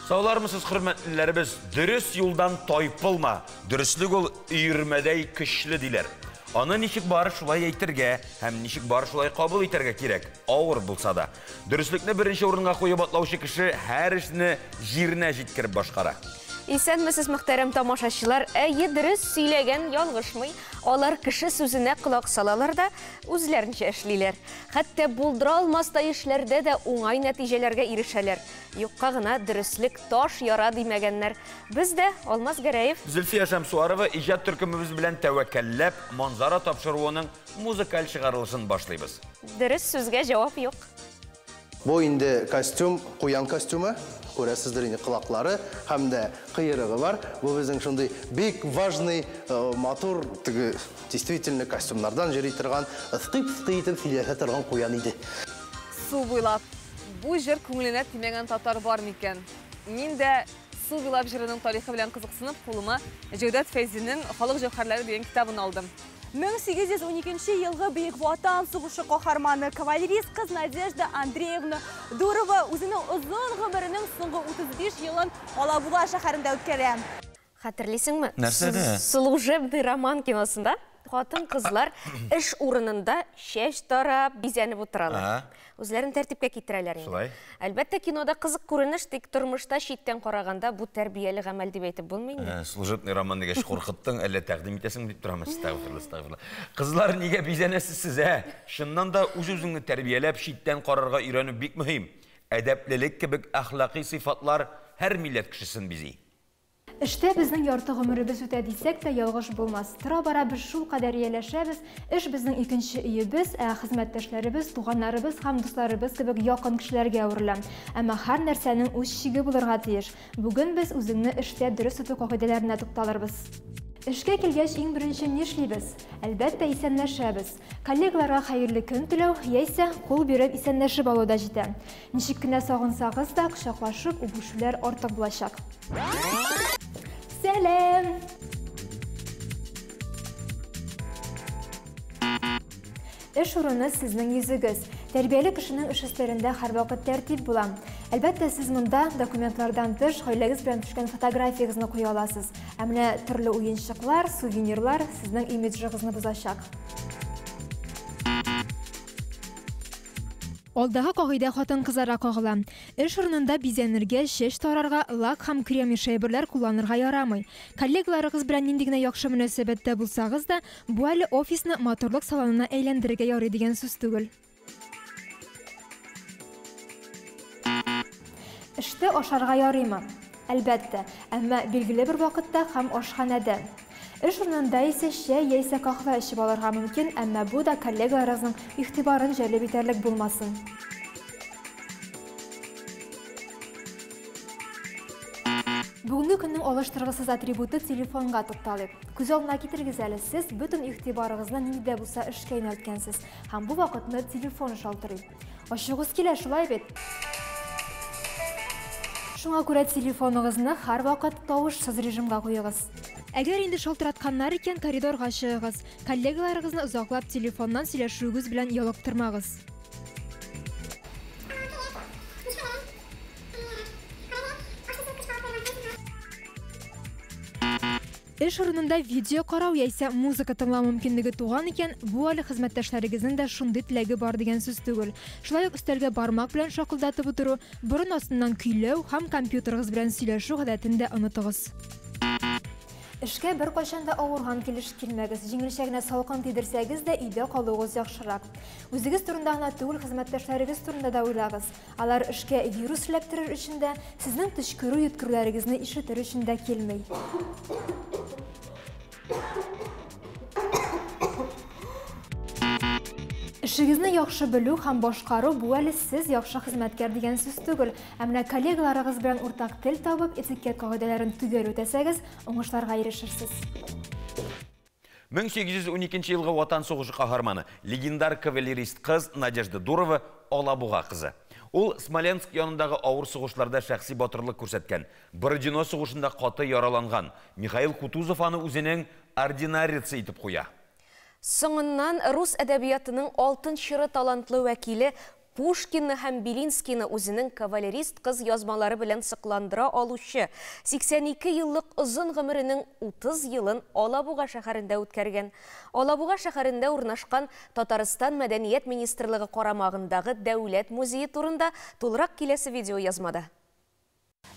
Саулармысыз, хөрмәтләребез, дөрес юлдан тайпылма, дөреслек ул өйрмәдәй көчле диләр. Аны ничек бары шулай әйтергә, һәм ничек бары шулай кабул итәргә кирәк, авыр булса да. Дөреслекне беренче урынга куеп атлаучы кеше һәр эшне җиренә җиткереп башкара. Исәнмесез, мөхтәрәм тамашачылар, дөрес сөйләгән ялгышмый. Алар кеше сүзенә колак салалар да, үзләренчә эшлиләр. Хәтта булдыра алмастай эшләрдә дә уңай нәтиҗәләргә ирешәләр. Юкка гына дөреслек таш яра димәгәннәр. Без дә Алмаз Гәрәев, Зөлфия Шәмсуарова иҗат төркемебез белән тәвәккәлләп, манзара тапшыруының музыкаль чыгарылышын башлыйбыз. Дөрес сүзгә җавап юк. Бу инде костюм, куян костюмы. Күрәсездер инде кылаклары һәм дә кыйрыгы бар. Бу безнең шундый бик важный мотор действительно костюмнардан җыри торган, ыстый итеп сөйләшә торган куян иде. Су буйлап, бу җыр күңеленә тимәгән татар бар микән? Мин дә Су буйлап җырының тарихы белән кызыксынып, кулыма Җәүдәт Фәйзинең Халык җәүһәрләре дигән китабын алдым. 1812 елгы Бөек Ватан сугышы каһарманы кавалерист кыз Надежда Андреевна Дурова үзенең озын гомеренең соңгы 35 елын Алабуга шәһәрендә үткәрә. Хәтерлисеңме? Нәрсәдә? Служебный роман киносында хатын-кызлар эш урынында чәч тарап, бизәнеп утыралар. Үзләрен тәртипкә китерәләр инде. Әлбәттә, кинода кызык күренеш, тик тормышта читтән караганда бу тәрбияле гамәл дип әйтеп булмый инде. Служебный роман дигәч куркыттың, әллә тәкъдим итәсең дип торамыз. Стагфирулла. Кызлар нигә бизәнәсез, Шуннан да үз-үзеңне тәрбияләп, читтән карарга өйрәнү бик мөһим. Әдәплелек кебек әхлакый сыйфатлар һәр милләт кешесен бизи. Эштә безнең ярты гомеребез үтә дисәк тә ялгыш булмас. Тора-бара без шул кадәр ияләшәбез. Эш безнең икенче өебез, хезмәттәшләребез, туганнарыбыз һәм дусларыбыз кебек якын кешеләргә әверелә. Әмма һәр нәрсәнең үз чиге булырга тиеш. Бүген без үзеңне эштә дөрес тоту кагыйдәләренә тукталырбыз. Эшкә килгәч, иң беренче ни эшлибез? Әлбәттә, исәнләшәбез. Коллегаларга хәерле көн теләү, яисә кул биреп исәнләшеп алу да җитә. Ничек кенә сагынсагыз да, кочаклашып, үбешүләр артык булачак. Сәлам! Эш урыны сезнең йөзегез. Тәрбияле кешенең эш эшләрендә һәрвакыт тәртип була. Әлбәттә, сез монда документлардан тыш гаиләгез белән төшкән фотографиягызны куя аласыз. Ә менә төрле уенчыклар, сувенирлар сезнең имиджыгызны бозачак. Алдагы кагыйдә хатын-кызларга кагыла. Эш урынында бизәнергә, чәч тарарга, лак һәм крем әйберләр кулланырга ярамый. Коллегаларыгыз белән нинди генә яхшы мөнәсәбәттә булсагыз да, бу әле офисны моторлык салонына әйләндерергә ярый дигән сүз түгел. Эштә ашарга ярыймы? Әлбәттә, әмма билгеле бер вакытта һәм ашханәдә. Эш урынында исә чәй яисә каһвә эчеп алырга мөмкин, әмма бу да коллегаларыгызның игътибарын җәлеп итәрлек булмасын. Бүгенге көннең алыштыргысыз атрибуты телефонга тукталыйк. Күз алдына китерегез әле, сез бөтен игътибарыгызны нидә булса эшкә юнәлткәнсез, һәм бу вакытны телефон шалтырый. Ачыгыз килә, шулай бит? Шуңа күрә телефоныгызны һәр вакыт тавышсыз режимга куегыз. Әгәр инде шалтыратканнар икән, коридорга чыгыгыз. Коллегаларыгызны озаклап телефоннан сөйләшүегез белән ялыктырмагыз. Эш урынында видео карау яисә музыка тыңлау мөмкинлеге туган икән, бу әле хезмәттәшләрегезнең дә шундый теләге бар дигән сүз түгел. Шулай ук өстәлгә бармак белән шакылдатып утыру, борын астыннан көйләү һәм компьютерыгыз белән сөйләшү гадәтен дә онытыгыз. Эшкә бер кайчан да авырган килеш килмәгез. Җиңелчә генә салкын тидерсәгез дә өйдә калуыгыз яхшырак. Үзегез турында гына түгел, хезмәттәшләрегез турында да уйлагыз. Алар эшкә вирус эләктерер өчен дә, сезнең төшкерү-йөткерүләрегезне ишетер өчен дә килмәй. Эшегезне яхшы белү һәм башкару бу әле сез яхшы хезмәткәр дигән сүз түгел. Ә менә коллегаларыгыз белән уртак тел табып, этикет кагыйдәләрен төгәл үтәсәгез, уңышларга ирешерсез. 1812 елгы Ватан сугышы каһарманы, легендар кавалерист кыз Надежда Дурова Алабуга кызы. Ул Смоленск янындагы авыр сугышларда шәхси батырлык күрсәткән. Бородино сугышында каты яраланган. Михаил Кутузов аны үзенең ординарицы итеп куя. Соңыннан рус әдәбиятының алтын чыры талантлы вәкиле Пушкинны һәм Белинскийны үзенең кавалерист кыз язмалары белән сыкландыра алучы 82 еллык озын гомеренең 30 елын Алабуга шәһәрендә үткәргән. Алабуга шәһәрендә урнашкан Татарстан Мәдәният министрлыгы карамагындагы Дәүләт музее турында тулырак киләсе видео язмада.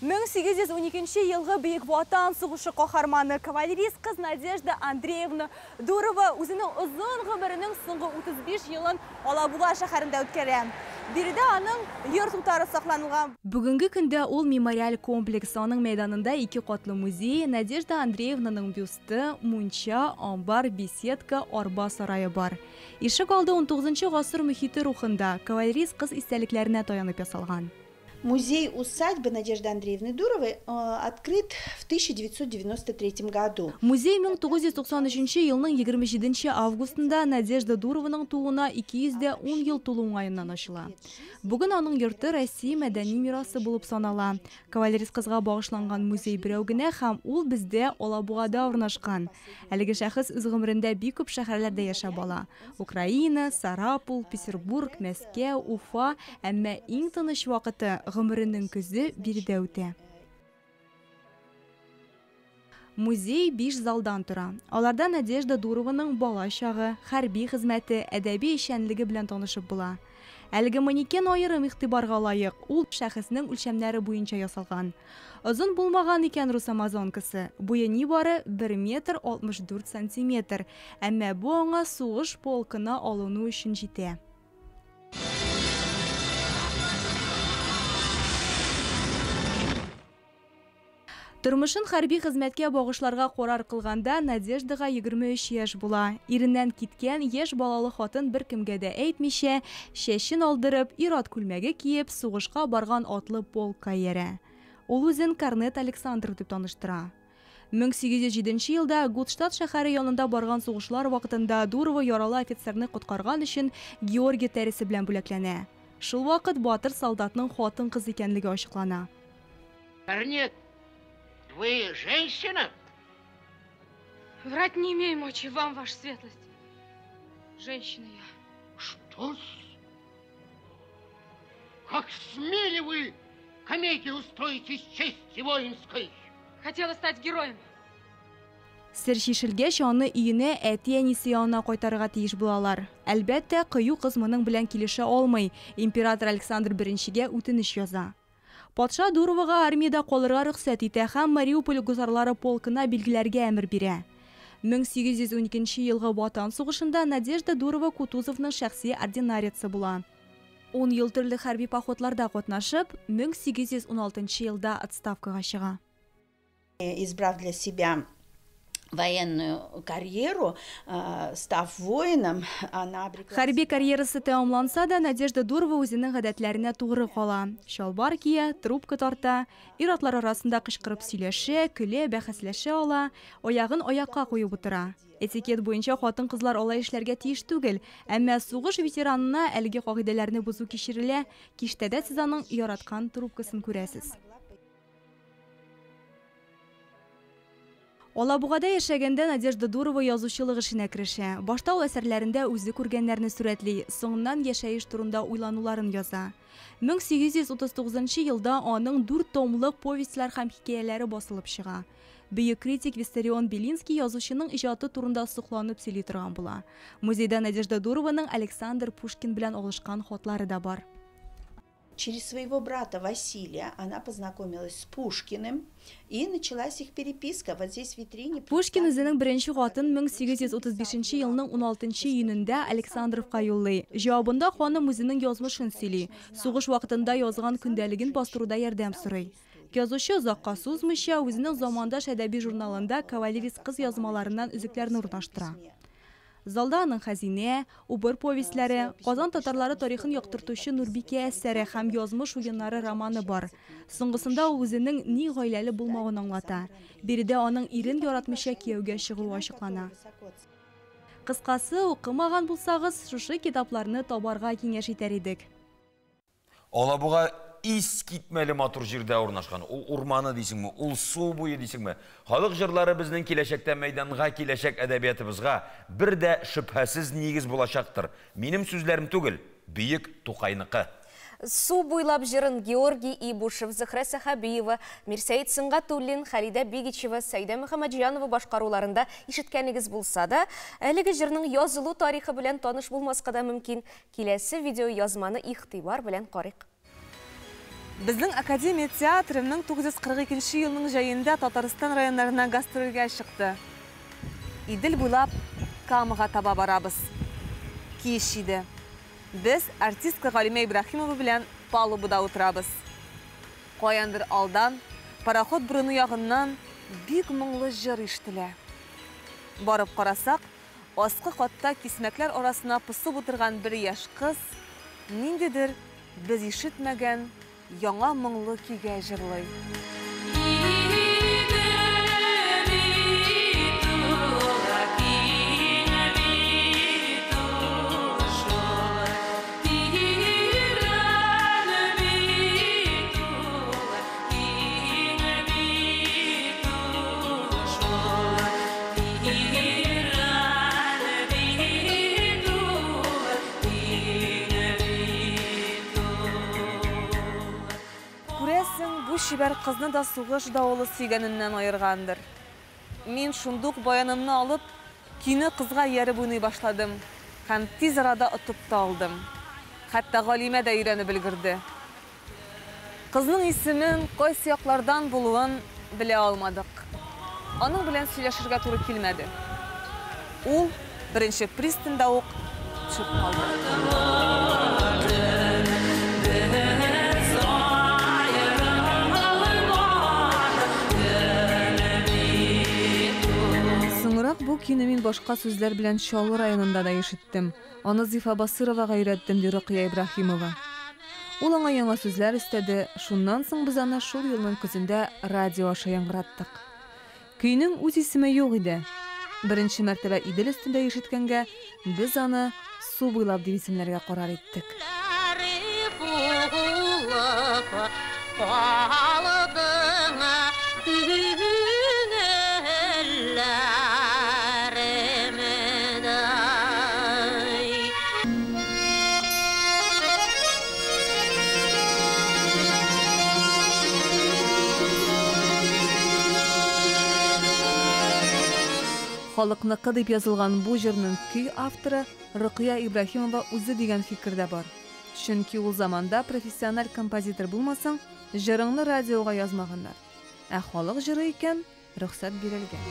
1812 елғы Бөек Ватан сугышы каһарманы кавалерист кыз Надежда Андреевна Дурова үзенең озын гомеренең соңгы 35 елын Алабуга шәһәрендә үткәргән. Биредә аның йорт утары сакланылган. Бүгенге көндә ул мемориаль комплекс аның мәйданында 2 катлы музей, Надежда Андреевнаның бюсты, мунча, амбар, беседка, арба сарае бар. Ишек алды 19 гасыр мөхите рухында кавалерист кыз истәлекләренә таянып ясалган. Музей усадьбы Надежды Андреевны Дуровой открыт в 1993 году. Музей 1993 елның 27 августында Надежда Дурованың туына 210 ел тулу уңайыннан ачыла. Бүген аның йорты Россия мәдәни мирасы булып санала. Кавалерист кызга багышланган музей берәү генә һәм ул бездә Алабугада урнашкан. Әлеге шәхес үз гомерендә бик күп шәһәрләрдә яшәп ала. Украина, Сарапул, Петербург, Мәскәү, Уфа, әмма иң тыныч вакыты гомеренең көзе биредә үтә. Музей 5 залдан тора. Аларда Надежда Дурованың бала чагы, хәрби хезмәте, әдәби эшчәнлеге белән танышып була. Әлеге манекен аерым игътибарга лаек. Ул шәхеснең үлчәмнәре буенча ясалган. Озын булмаган икән рус амазонкасы. Буе нибары 1 метр 64 сантиметр. Әмма бу аңа сугыш полкына алыну өчен җитә. Тормышын хәрби хезмәткә багышларга карар кылганда Надеждага 23 яшь була. Иреннән киткән яшь балалы хатын бер кемгә дә әйтмичә, чәчен алдырып, ир-ат күлмәге киеп, сугышка барган атлы полкка йөрә. Ул үзен Корнет Александр дип таныштыра. 1807 елда Гудштадт шәһәре янында барган сугышлар вакытында Дурова яралы офицерны коткарган өчен Георгий тәресе белән бүләкләнә. Шул вакыт батыр солдатның хатын-кыз икәнлеге ачыклана. Корнет, вы женщина? Врать не имею мочи вам, ваша светлость. Женщина я. Что-с? Как смели вы комедию устроить из чести воинской? Хотела стать героем. Сер шишелгәч, аны өенә әти-әнисе янына кайтарырга тиеш булалар. Әлбәттә, кыю кыз моның белән килешә алмый. Император Александр I-гә үтенеч яза. Патша Дуровага армияда калырга рөхсәт итә һәм Мариуполь гусарлары полкына билгеләргә әмер бирә. 1812 елгы Ватан сугышында Надежда Дурова Кутузовның шәхси ординариясы була. 10 ел төрле хәрби походларда катнашып, 1816 елда отставкага чыга. Избрав для себя военную карьеру, став воином, она обрекла... Хәрби карьерасы тәмамланса да, Надежда Дурова үзенең гадәтләренә тугры кала. Шалбар кия, трубка тарта, ир-атлар арасында кычкырып сөйләшә, көлә, бәхәсләшә ала, аягын аякка куеп утыра. Этикет буенча хатын-кызлар алай эшләргә тиеш түгел, әмма сугыш ветеранына әлеге кагыйдәләрне бозу кичерелә. Киштәдә сез аның яраткан трубкасын күрәсез. Алабугада яшәгәндә Надежда Дурова язучылык эшенә керешә. Башта ул әсәрләрендә үзе күргәннәрне сурәтли, соңыннан яшәеш турында уйлануларын яза. 1839 елда аның 4 томлык повестьлар һәм хикәяләре басылып чыга. Бөек критик Виссарион Белинский язучының иҗаты турында сокланып сөйли торган була. Музейда Надежда Дурованың Александр Пушкин белән алышкан хатлары да бар. Через своего брата Василия она познакомилась с Пушкиным, и началась их переписка. Вот здесь в витрине... Пушкин үзенең беренче хатын 1835 елның 16 июнендә Александровка юллый. Җавабында ханым үзенең язмышын сөйли. Сугыш вакытында язган көндәлеген бастыруда ярдәм сорый. Язучы озакка сузмыйча үзенең замандаш әдәби журналында кавалерист кыз язмаларыннан үзекләрне урнаштыра. Залда аның хәзинә, убыр повестләре, Казан татарлары тарихын яктыртучы Нурбикә әсәре һәм язмыш уеннары романы бар. Соңгысында ул үзенең ни гаиләле булмагын аңлата. Биредә аның ирен яратмыйча кияүгә чыгуы ачыклана. Кыскасы, укымаган булсагыз, шушы китапларны табарга киңәш итәр идек. Алабуга ис китмәле матур җирдә урнашкан. Ул урманы дисеңме, ул су буе дисеңме. Халык җырлары безнең киләчәктә мәйданга киләчәк әдәбиятыбызга бер дә шөбһәсез нигез булачактыр. Минем сүзләрем түгел, бейік Туқайнықы. Су буйлап жырын Георгий Ибушев, Зыхра Сахабиева, Мирсейт Сыңғатуллин, Халида Бегичева, Сайда Мухамаджанова башқаруларында ишеткәнегез булса да, әлеге жырның язылу тарихы белән таныш булмаска да мөмкин. Киләсе видео язманы игътибар белән карыйк. Безнең Академия театры 1942 елның җәендә Татарстан районнарына гастрольгә чыкты. Идел буйлап Камага таба барабыз. Кич иде. Без артистка Галима Ибрахимова белән палубада утырабыз. Каяндыр алдан, пароход борыны ягыннан бик моңлы җыр ишетелә. Барып карасак, аскы катта кисмәкләр арасына пысып утырган бер яшь кыз ниндидер без ишетмәгән яңа моңлы көйгә җырлый. Бу шибәр кызны да сугыш давылы сөйгәненнән айыргандыр. Мин шундук баянымны алып, көйне кызга ярып уйный башладым. Һәм тиз арада отып та алдым. Хәтта Галимә дә өйрәнеп белгерде. Кызның исемен кайсы яклардан булуын белә алмадык. Аның белән сөйләшергә туры килмәде. Ул беренче пристанда ук төшеп калды. Бу көйне мин башка сүзләр белән Чаллы районында да ишеттем. Аны Зифа Басыровага өйрәттем, ди Рукия Ибрахимова. Ул аңа яңа сүзләр истәде. Шуннан соң без аны шул елның көзендә радио аша яңгыраттык. Көйнең үз исеме юк иде. Беренче мәртәбә Идел өстендә ишеткәнгә, без аны Су буйлап дип исемләргә карар иттек. Халыкныкы дип язылган бу җырның көй авторы Рукия Ибрахимова үзе дигән фикердә бар. Чөнки ул заманда профессиональ композитор булмасаң, җырыңны радиога язмаганнар. Ә халык җыры икән, рөхсәт бирелгән.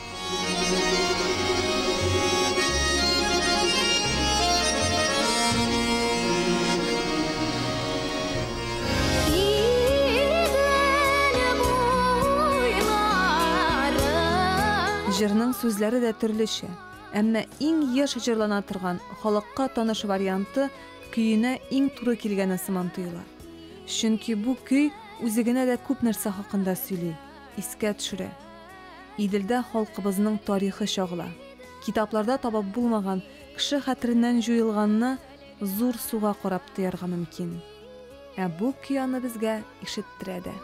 Җырның сүзләре дә төрлечә, әмма иң яш җырлана торган, халыкка таныш варианты көенә иң туры килгәне сыман тоела. Чөнки бу көй үзе генә дә күп нәрсә хакында сөйли, искә төшерә. Иделдә халкыбызның тарихы чагыла. Китапларда табып булмаган, кеше хәтереннән җуелганны зур суга карап тоярга мөмкин. Ә бу көй аны безгә ишеттерә дә.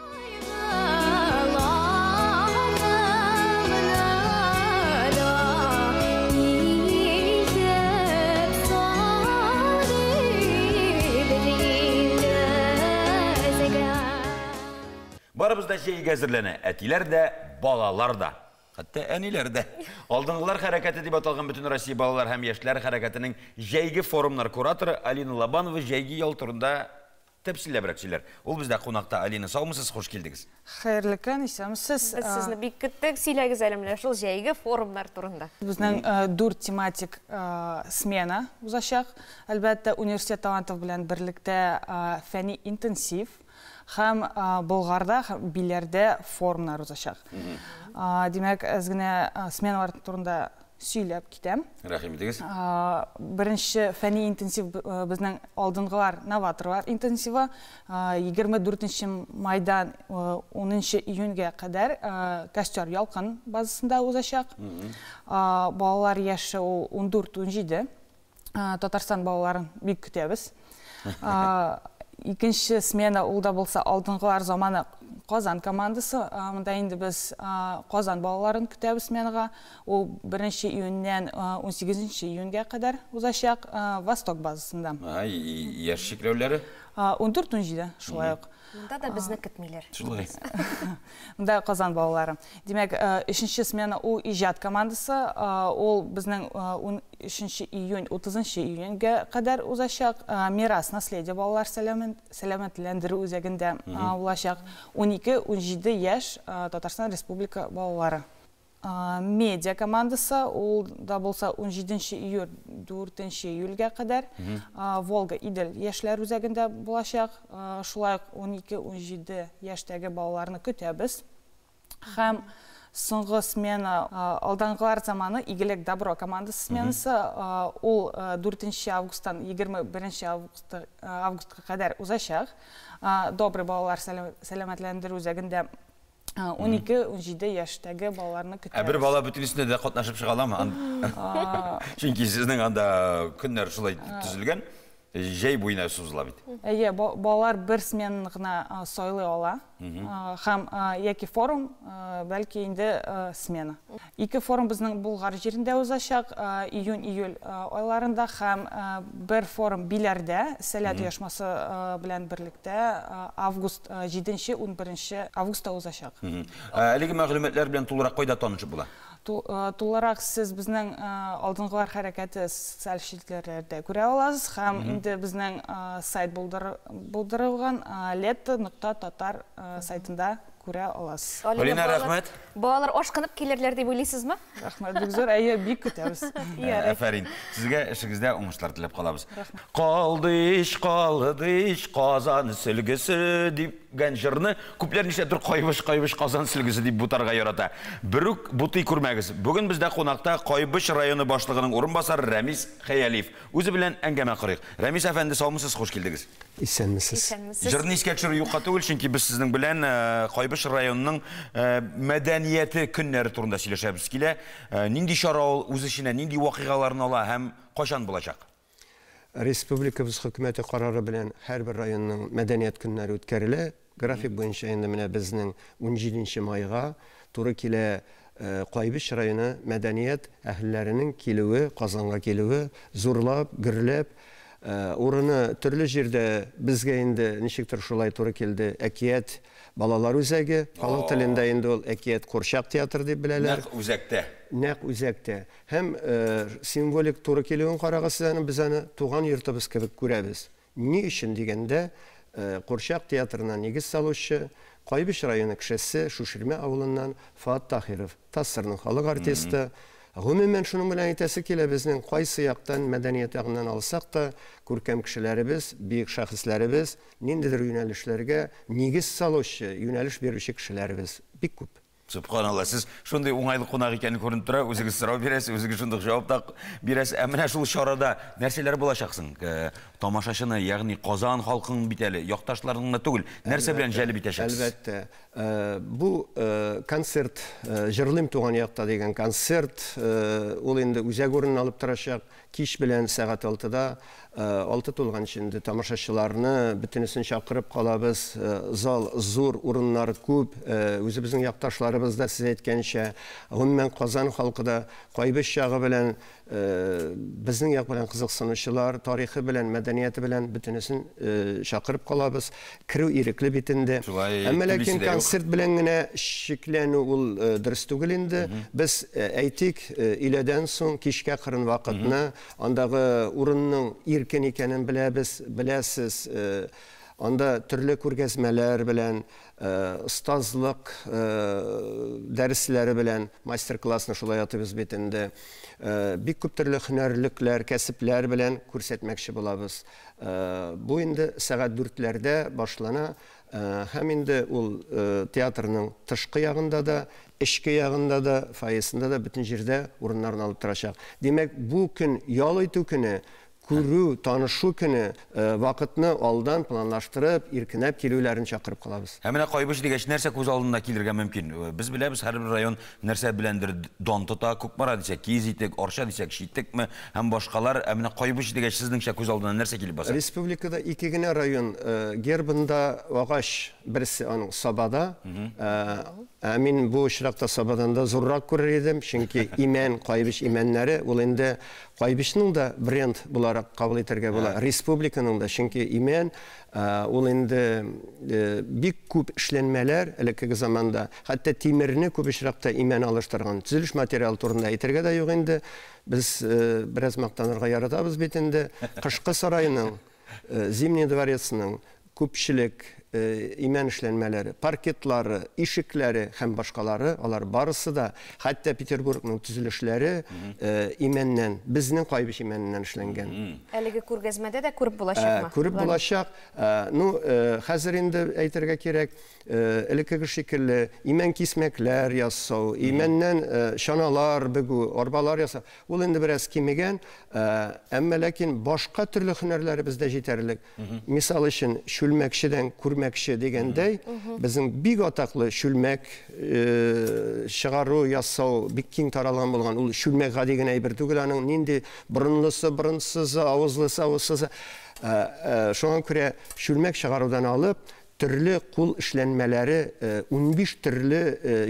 Барыбыз да җәйгә әзерләнә. Әтиләр дә, балалар да. Хәтта әниләр дә. Алдынгылар хәрәкәте дип аталган Бөтен Россия балалар һәм яшьләр хәрәкәтенең җәйге форумнар кураторы Алина Лобанова җәйге ял турында тәфсилләбрәк сөйләр. Ул бездә кунакта. Алина, саумысыз, хош килдегез. Хәерле көн, исәнмесез. Без сезне бик көттек, сөйләгез әле менә шул җәйге форумнар турында. Безнең 4 тематик смена узачак. Әлбәттә, университет талантов белән берлектә фәнни интенсив һәм Болгарда, Биләрдә форумнар узачак. Димәк, аз генә сменалар турында сөйләп китәм. Рәхим итегез. Беренче фәнни интенсив безнең алдынгылар, новаторлар интенсивы 24 майдан 10 июньгә кадәр Костер Ялкын базасында узачак. Балалар яше 14-17. Татарстан балаларын бик көтәбез. Икенче смена ул да булса алдынгылар заманы Қазан командасы. Мұнда енді біз Қазан балаларын күтеміз меніға. Ол 1 июньнен 18 июньге қадар ұзашақ Восток базасында. Яш шекреулері? 14-17, шулай оқ. Мұнда да бізні күтмейлер. Шулай. Мұнда Қазан балалары. Демек, 3-ші смена ол ижад командасы. Ол біздің 3 июнь, 30 июньге қадар ұзашақ. Мирас наследие балалар сәлеметлендірі өзегінде ұлашақ. 12-17 еш Татарстан Республика балалары. Медиа командасы, ол да болса 17 июль, 4 июльге қадар. Волга Идель ешлер өзегінде болашақ. Шулай 12-17 ештегі балаларыны күтеміз. Хәм соңғы смена алданғылар заманы Игілік Добро командасы сменасы. Ол 4 августтан 21 августқа қадар ұзашақ. Добрый балалар сәлеметлендірі өзегінде 12-17 яштегі балаларыны күтеміз. Бір бала бүтінісінде де қатнашып шығала ма? Чөнки сіздің анда күннер шулай түзілген, жай бойына сузыла бейді. Балалар бір сменін ғына сойлы ола. Хам екі форум, бәлкі енді смена. Екі форум біздің Бұлғар жерінде өзашақ, июнь-июль ойларында. Хам бір форум Билерде, Сәлет ұяшмасы білән бірлікте, август 7-11 августа өзашақ. Әлігі мәғлүмәтлер білән тұлырақ қойда танышып бұла? Тұлырақ сіз біздің алдыңғылар харакеті социал шелтерлерде көре аласыз. Хам енді біздің сайт болдырылған let.tatar сайтында көре аласыз. Олина, рахмет. Балалар ашқынып келерлер деп ойлайсыз ма? Рахмет, бік зор, әйе, бик күтеміз. Әфәрин, сізге ішіңізде оңыштар тілеп қалабыз. Қалдыш, қазан сілгісі деген жырны көплер неше тұр қойбыш қазан сілгісі деп бұтарға ярата. Бүрік бұты көрмәгіз. Бүгін бізде қонақта Қойбыш районы башлығының орынбасары Рәмис Хаялиев. Өзі білән әңгәмә қырық. Рәмис әфәнді, саумысыз, қош келдіңіз. Исәнмісіз. Жырны ескә төшерү юкка түгел, чөнки без сезнең белән Кайбыш районының мәдәнияте көннәре турында сөйләшәбез килә. Нинди чара ул үз эченә, нинди вакыйгаларны ала һәм кайчан булачак? Республикабыз хөкүмәте карары белән һәрбер районның мәдәният көннәре үткәрелә. График буенча инде менә безнең 17 майга туры килә Кайбыш районы мәдәният әһелләренең килүе, Казанга килүе, зурлап, гөрләп урыны төрле җирдә безгә инде ничектер шулай туры килде. Әкият балалар үзәге, халык телендә инде ул әкият Курчак театры дип беләләр. Нәкъ үзәктә. Һәм символик туры килүен карагыздан без аны туган йортыбыз кебек күрәбез. Ни өчен дигәндә, Курчак театрына нигез салучы Кайбыш районы кешесе Шуширме авылыннан Фат Тахиров, Тассырның халык артисты. Гомумән шуның белән әйтәсе килә, безнең кайсы яктан мәдәният ягыннан алсак та, күркәм кешеләребез, бик шәхесләребез, ниндидер юнәлешләргә нигез салучы, юнәлеш бирүче кешеләребез бик күп. Субханалла, сіз шундай уңайлы қонақ екенін көрініп тұра, өзіңіз сұрау бересіз, өзіңіз шундый жауап бересіз. Әміне шул шарада нәрселер болашақсың? Тамашашыны, яғни Қазан халқының битәлі, яқташларының түгіл, нәрсе белән жәлеп итәшәксез? Әлбәттә. Бу концерт, Жырлыйм туган якта дигән концерт, ул инде үзәк урынын алып торачак. Кич белән сәгать 6-да 6 тулганчы инде тамашачыларны бөтенесен чакырып калабыз. Зал зур, урыннары күп. Үзебезнең якташларыбыз да сез әйткәнчә, гомумән Казан халкы да Кайбыш чагы белән безнең як белән кызыксынучылар, тарихы белән, мәдәнияте белән бөтенесен чакырып калабыз. Кирү ирекле бит инде. Әмма ләкин концерт белән генә шикләнү ул дөрес түгел инде. Без әйтик, иләдән соң кичкә кырын вакытны андагы урынның иркен икәнен беләсез. Анда төрле күргәзмәләр белән, остазлык дәресләре белән мастер-классны шулай атыбыз бит инде. Бик күп төрле һөнәрлекләр, кәсепләр белән күрсәтмәкче булабыз. Бу инде сәгать 4-ләрдә башлана. Һәм инде ул театрның тышкы ягында да, эчке ягында да, фойесында да бөтен җирдә урыннарын алып торачак. Димәк, бу көн ял итү көне көру, танышу көне вакытны алдан планлаштырып, иркенләп килүләрен чакырып калабыз. Менә Кайбыш дигәч нәрсә күз алдына килергә мөмкин? Без беләбез, һәрбер район нәрсә беләндер дан тота, Күкмара дисәк, Киез итек, Арча дисәк, Шитекме һәм башкалар. Менә Кайбыш дигәч сезнеңчә күз алдына нәрсә килеп баса? Республикада 2 генә район, гербында агач, берсе аның Сабада. Мин бу очракта Сабаданда зуррак күрер идем, чөнки Имән, Кайбыш имәннәре ул инде Кайбышның да бренд буларак кабул итәргә була. Республиканың да, чөнки Имән ул инде бик күп эшләнмәләр элекке заманда, хәтта тимерне күп очракта Имән алыштырган. Төзелеш материал турында әйтергә дә юк инде. Без бераз мактанырга яратабыз бит инде. Кышкы сарайның, Зимний дворецның күпчелек имән эшләнмәләре, паркетлары, ишекләре һәм башкалары, алар барысы да, хәтта Петербургның төзелешләре имәннән, безнең Кайбыш имәненнән эшләнгән. Әлеге күргәзмәдә дә күреп булачакмы? Күреп булачак. Хәзер инде әйтергә кирәк, элекке шикелле имән кисмәкләр ясау, имәннән шаналар бегү, арбалар ясау. Ул инде бераз кимегән, әмма ләкин башка төрле һөнәрләре бездә җитәрлек. Мисал өчен, шүлмәкчедән күрмәкче дигәндәй, безнең бик атаклы шүлмәк чыгару, ясау бик киң таралган булган. Ул шүлмәк гади генә әйбер түгел, аның нинди борынлысы, борынсызы, авызлысы, авызсызы. Шуңа күрә шүлмәк чыгарудан алып, төрле кул эшләнмәләре 15 төрле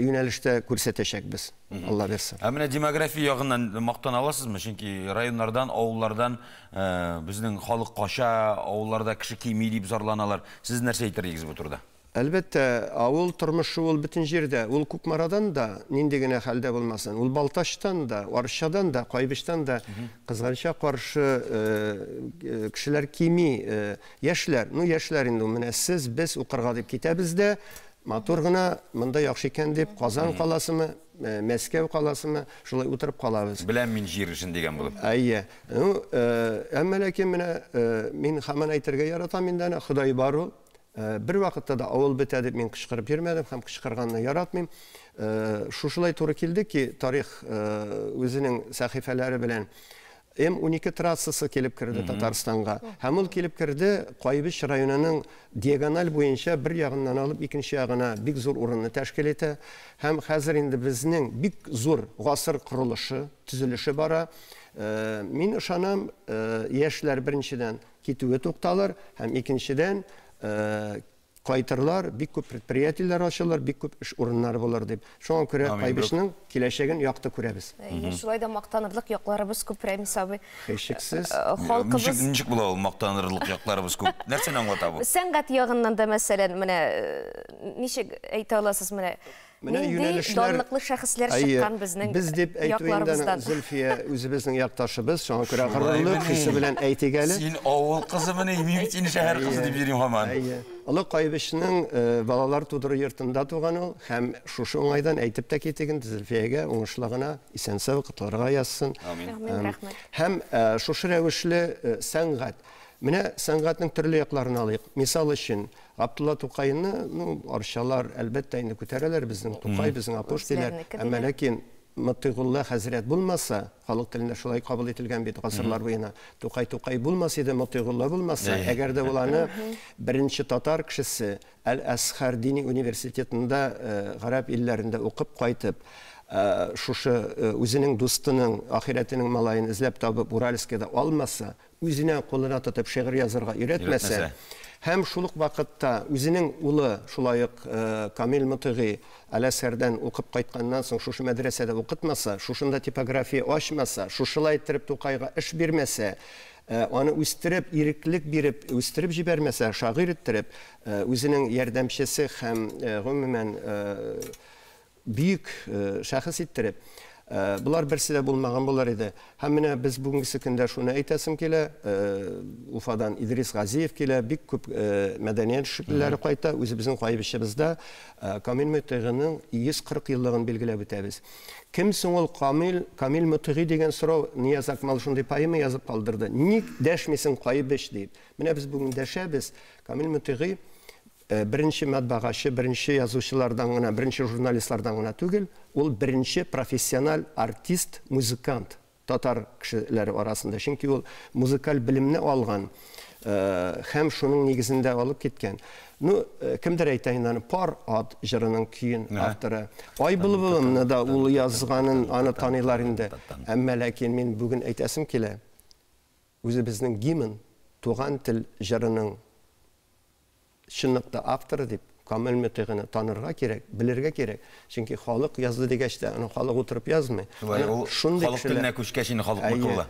юнәлештә күрсәтәчәкбез. Алла берсен. Менә демография ягыннан мактан аласызмы? Чөнки районнардан, авыллардан безнең халык кача, авылларда кеше кими дип зарланалар. Сез нәрсә әйтергез бу турыда? Әлбәттә, авыл тормышы ул бөтен җирдә. Ул Күкмарадан да нинди генә хәлдә булмасын. Ул Балташтан да, Арчадан да, Кайбыштан да кызганча каршы кешеләр кими, яшьләр. Яшьләр инде менә сез, без укырга дип китәбез дә, матур гына монда яхшы икән дип Казан каласымы, Мәскәү каласымы, шулай утырып калабыз. Беләм мин җир эшен дигән булып. Әйе. Әмма ләкин менә мин һаман әйтергә яратам инде, Ходай бар ул. Bir вакытта да авыл бетә дип мин кычкырып йөрмәдем, һәм кычкырганны яратмыйм. Шушылай туры килде ки, тарих үзенең сәхифәләре белән М12 трассасы килеп керде Татарстанга. Һәм ул килеп керде Кайбыш районының диагональ буенча бер ягыннан алып икенче ягына бик зур урынны тәшкил итә. Һәм хәзер инде безнең бик зур гасыр курылышы, төзелеше бара. Мин ышанам, яшьләр беренчедән китүе тукталыр, һәм икенчедән кайтырлар, бик күп предприятиеләр ачылыр, бик күп эш урыннары булыр дип. Шуңа күрә Кайбышның киләчәген якты күрәбез. Шулай да мактанырлык якларыбыз күп, Рәмис абый. Һичшиксез. Халкыбыз Ничек була ул мактанырлык якларыбыз күп? Нәрсәне аңлата бу? Сәнгать ягыннан да мәсәлән, менә ничек әйтә аласыз, менә нинди данлыклы шәхесләр чыккан безнең якларыбыздан. Зөлфия үзебезнең якташыбыз, шуңа күрә горурлык хисе белән әйтик әле. Син авыл кызымыны, мин бит сине шәһәр кызы дип йөрим һаман. Олы Кайбышның балалар тудыру йортында туган ул, һәм шушы уңайдан әйтеп тә китеген Зөлфиягә уңышлыгына исән-сау котларга язсын. Һәм шушы рәвешле сәнгать. Менә сәнгатьнең төрле якларын алыйк. Мисал өчен, Абдулла Тукайны, арчалар әлбәттә инде күтәрәләр безнең Тукай, безнең апош диләр. Әмма ләкин Маттыйгулла хәзрәт булмаса, халык телендә шулай кабул ителгән бит гасырлар буена. Тукай булмаса иде, Маттыйгулла булмаса, әгәр дә уланы беренче татар кешесе Әл-Асхар дини университетында гарәп илләрендә укып кайтып, шушы үзенең дустының, ахиратының малайын эзләп табып Уральскида алмаса, үзенә кулына тотып шигырь язарга өйрәтмәсә, һәм шул ук вакытта үзенең улы шулай ук Камил Мутыгый Әл-Асхардан укып кайтканнан соң шушы мәдрәсәдә укытмаса, шушында типография ачмаса, шушылай итеп Тукайга эш бирмәсә, аны үстереп, иреклек биреп, үстереп җибәрмәсә, шагыйрь иттереп, үзенең ярдәмчесе һәм гомумән бик шәхес иттереп, Булар берсе дә булмаган булар иде. Һәм менә без бүгенге көндә шуны әйтәсем килә. Уфадан Идрис Газиев килә, бик күп мәдәният шикелләре кайта. Үзебезнең Кайбышыбызда Камил Мутыйгының 140 еллыгын билгеләп үтәбез. Кем соң ул Камил Мутыйгый дигән сорау Нияз Акмал шундый поэма язып калдырды. Ник дәшмисең Кайбыш дип. Менә без бүген дәшәбез. Камил Мутыйгый birinci matbaagachi, birinci yazuvchilardan birinci jurnalistlardan түгел, ул birinci professional artist, muzikant. татар кешеләре арасында. Чөнки ул музыкаль белемне алган һәм шуның нигезендә алып киткән. Ну, кемдер әйтә инде, пар ат җырының көен авторы. Ай булбылымны да ул язганын аны таныйлар инде. Әмма ләкин мин бүген әйтәсем килә. Үзебезнең гимн, туган тел җырының чынлыкта авторы дип камил мөтегене танырга кирәк, белергә кирәк. Чөнки халык язды дигәч тә, аны халык утырып язмый. Шундый халык теленә күчкәч инде халыкны кулы.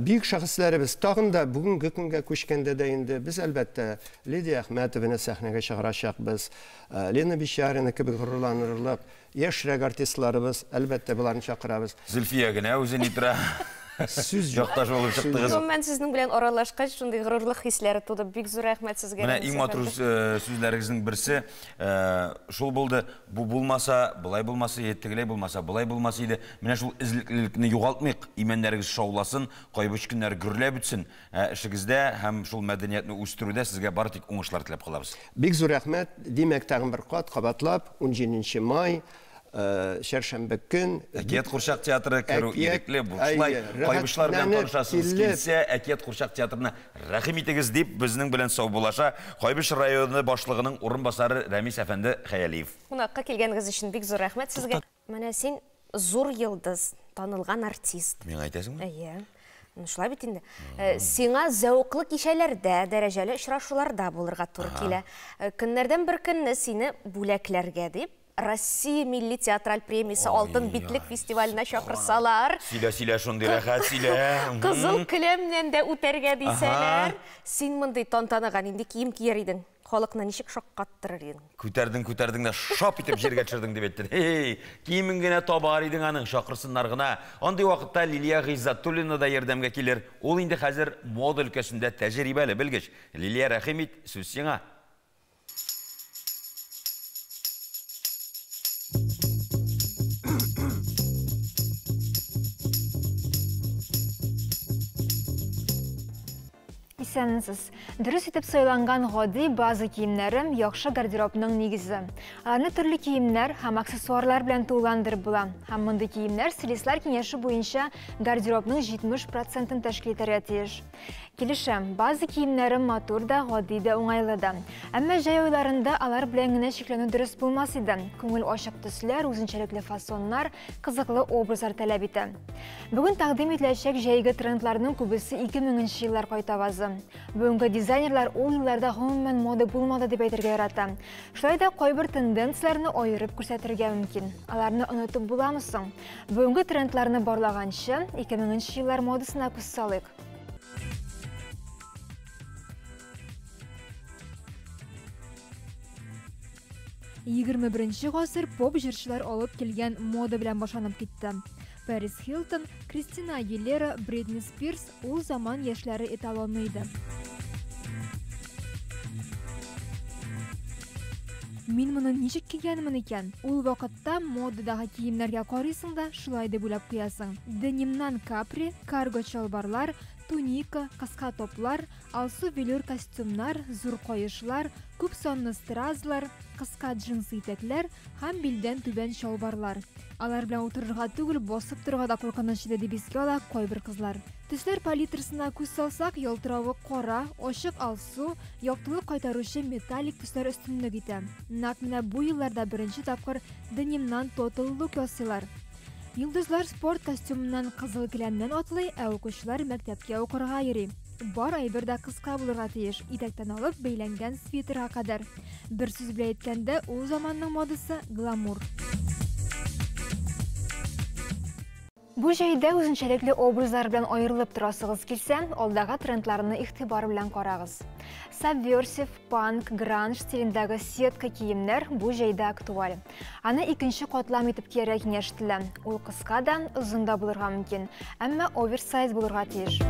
Бик шәхесләребез тагын да бүгенге көнгә күчкәндә дә инде без әлбәттә Лидия Әхмәтованы сәхнәгә чыгарачакбыз. Лена Бишарина кебек горурланырлык яшьрәк артистларыбыз әлбәттә буларны чакырабыз. Зөлфия генә үзен итәрә. Сүз жакташ булып чыктыгыз. Мен сезнең белән аралашкач, шундый горурлык хисләре туды. Бик зур рәхмәт сезгә. Менә иң матур сүзләрегезнең берсе шул булды. Бу булмаса, булай булмаса, тегеләй булмаса, булай булмаса иде. Менә шул излеклекне югалтмыйк, имәннәрегез шауласын, кайбыч көннәр гөрләп үтсен. Эшегездә һәм шул мәдәниятне үстерүдә сезгә бары тик уңышлар теләп калабыз. Бик зур рәхмәт. Димәк, тагын бер кат кабатлап 17 май Шәршәмбе көн Әкият Курчак театры керү ирекле булышлай. Кайбышлар белән танышасыз килсә, Әкият Курчак театрына рәхим итегез дип безнең белән сау булаша Кайбыш районы башлыгының урынбасары Рәмис әфәнде Хәялиев. Кунакка килгәнегез өчен бик зур рәхмәт сезгә. Менә син зур йылдыз, танылган артист. Мин әйтәсеңме? Шулай бит инде. Сиңа зәвыклы кичәләрдә, дәрәҗәле очрашуларда булырга туры килә. Көннәрдән бер көнне сине бүләкләргә дип Россия Милли театраль премиясы Алтын битлек фестиваленә чакырсалар. Силә шундый рәхәт силә. Кызыл келәмнән дә үтәргә дисәләр, син мондый тантанага нинди кием кияр идең? Халыкны ничек шаккаттырыр идең? Күтәрдең дә шап итеп җиргә төшердең дип әйттең. Киемең генә табар идең аның, шакырсыннар гына. Андый вакытта Лилия Гыйззатуллина да ярдәмгә килер. Ул инде хәзер мода өлкәсендә тәҗрибәле белгеч. Лилия, рәхим ит, сүз сиңа. Исәнсез. Дөрес итеп сайланган гади база киемнәрем яхшы гардеробның нигезе. Аларны төрле киемнәр һәм аксессуарлар белән тулыландырып була. Һәм мондый киемнәр стилистлар киңәше буенча гардеробның 70% тәшкил итәргә тиеш. Килешәм, база киемнәрем матур да, гади да, уңайлы да. Әмма җәй айларында алар белән генә шикләнү дөрес булмас иде. Күңел ачык төсләр, үзенчәлекле фасоннар, кызыклы образлар таләп итә. Бүген тәкъдим ителәчәк җәйге трендларның күбесе 2000 еллар кайтавазы. Бүгенге дизайнерлар ул елларда гомумән мода булмады дип әйтергә ярата. Шулай да кайбер тенденцияләрне аерып күрсәтергә мөмкин. Аларны онытып буламы соң? Бүгенге трендларны барлаганчы 2000 еллар модасына күз салыйк. 21-нче гасыр поп җырчылар алып килгән мода белән башланып китте. Пэрис Хилтон, Кристина Агилера, Бритни Спирс ул заман яшьләре эталоны иде. Мин моны ничек кигәнмен икән? Ул вакытта модадагы киемнәргә карыйсың да шулай дип уйлап куясың. Денимнан капри, карго чалбарлар, туника, кыска топлар, алсу велюр костюмнар, зур каешлар, күп санлы стразлар, кыска джинсы итәкләр һәм билдән түбән чалбарлар. Алар белән утырырга түгел, басып торырга да куркыныч иде дип искә ала кайбер кызлар. Төсләр палитрасына күз салсак, ялтыравы кара, ачык алсу, яктылык кайтаручы металлик төсләр өстенлек итә. Нәкъ менә бу елларда беренче тапкыр денимнан total look ясыйлар. Йолдызлар спорт костюмыннан кызыл келәмнән атлый, ә укучылар мәктәпкә укырга йөри. Бар әйбер дә кыска булырга тиеш, итәктән алып бәйләнгән свитерга кадәр. Бер сүз белән әйткәндә, ул заманның модасы гламур. Бу җәйдә үзенчәлекле образлар белән аерылып торасыгыз килсә, алдагы трендларны игътибар белән карагыз. Subversive, punk, grunge стилендәге сетка киемнәр бу җәйдә актуаль. Аны икенче катлам итеп кияргә киңәш ителә. Ул кыска да, озын да булырга мөмкин, әмма оверсайз булырга тиеш.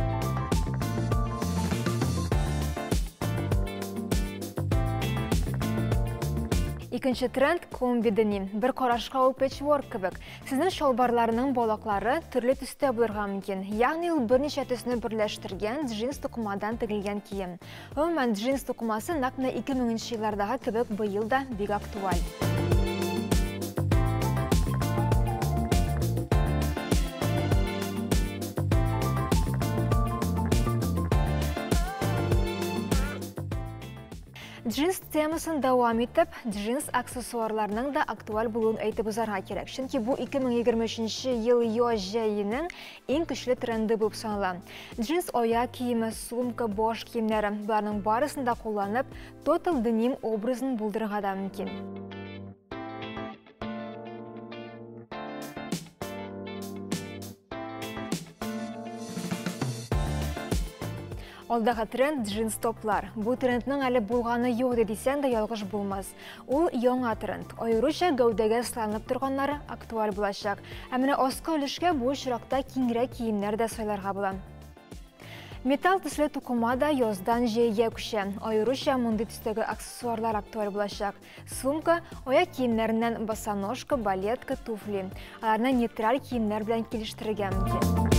Икенче тренд комби деним. Бер карашка ул пэтчворк кебек. Сезнең шалбарларның балаклары төрле төстә булырга мөмкин. Ягъни ул берничә төсне берләштергән джинс тукымадан тегелгән кием. Гомумән джинс тукымасы нәкъ 2000 еллардагы кебек быел да бик актуаль. Джинс темасын дауам етіп, джинс аксессуарларының да актуаль болуын айтып ұзарға керек. Шынки бұл 2023 ел йо жәйінің ең күшлі тренді болып санала. Джинс оя киімі, сумка, бош киімлері бұларның барысында қоланып, тотал деним образын бұлдырға да мүмкін. Алдағы тренд джинс топлар. Бұл тренднің әлі болғаны yok десең де ялғыш болмаз. Ол яңа тренд. Айрыша гәүдәгә сыланып тұрғанлары актуаль булачак. Әміне осқа өлішке бұл шырақта киңрәк киімнәр дә сайларға була. Металл төсле тукыма да яздан җәйгә күчә. Айрыша мондый төстәге аксессуарлар актуаль булачак. Сумка, аяк киемнәреннән босоножка, балетка, туфли. Аларны нейтраль киемнәр белән килештерергә мөмкин.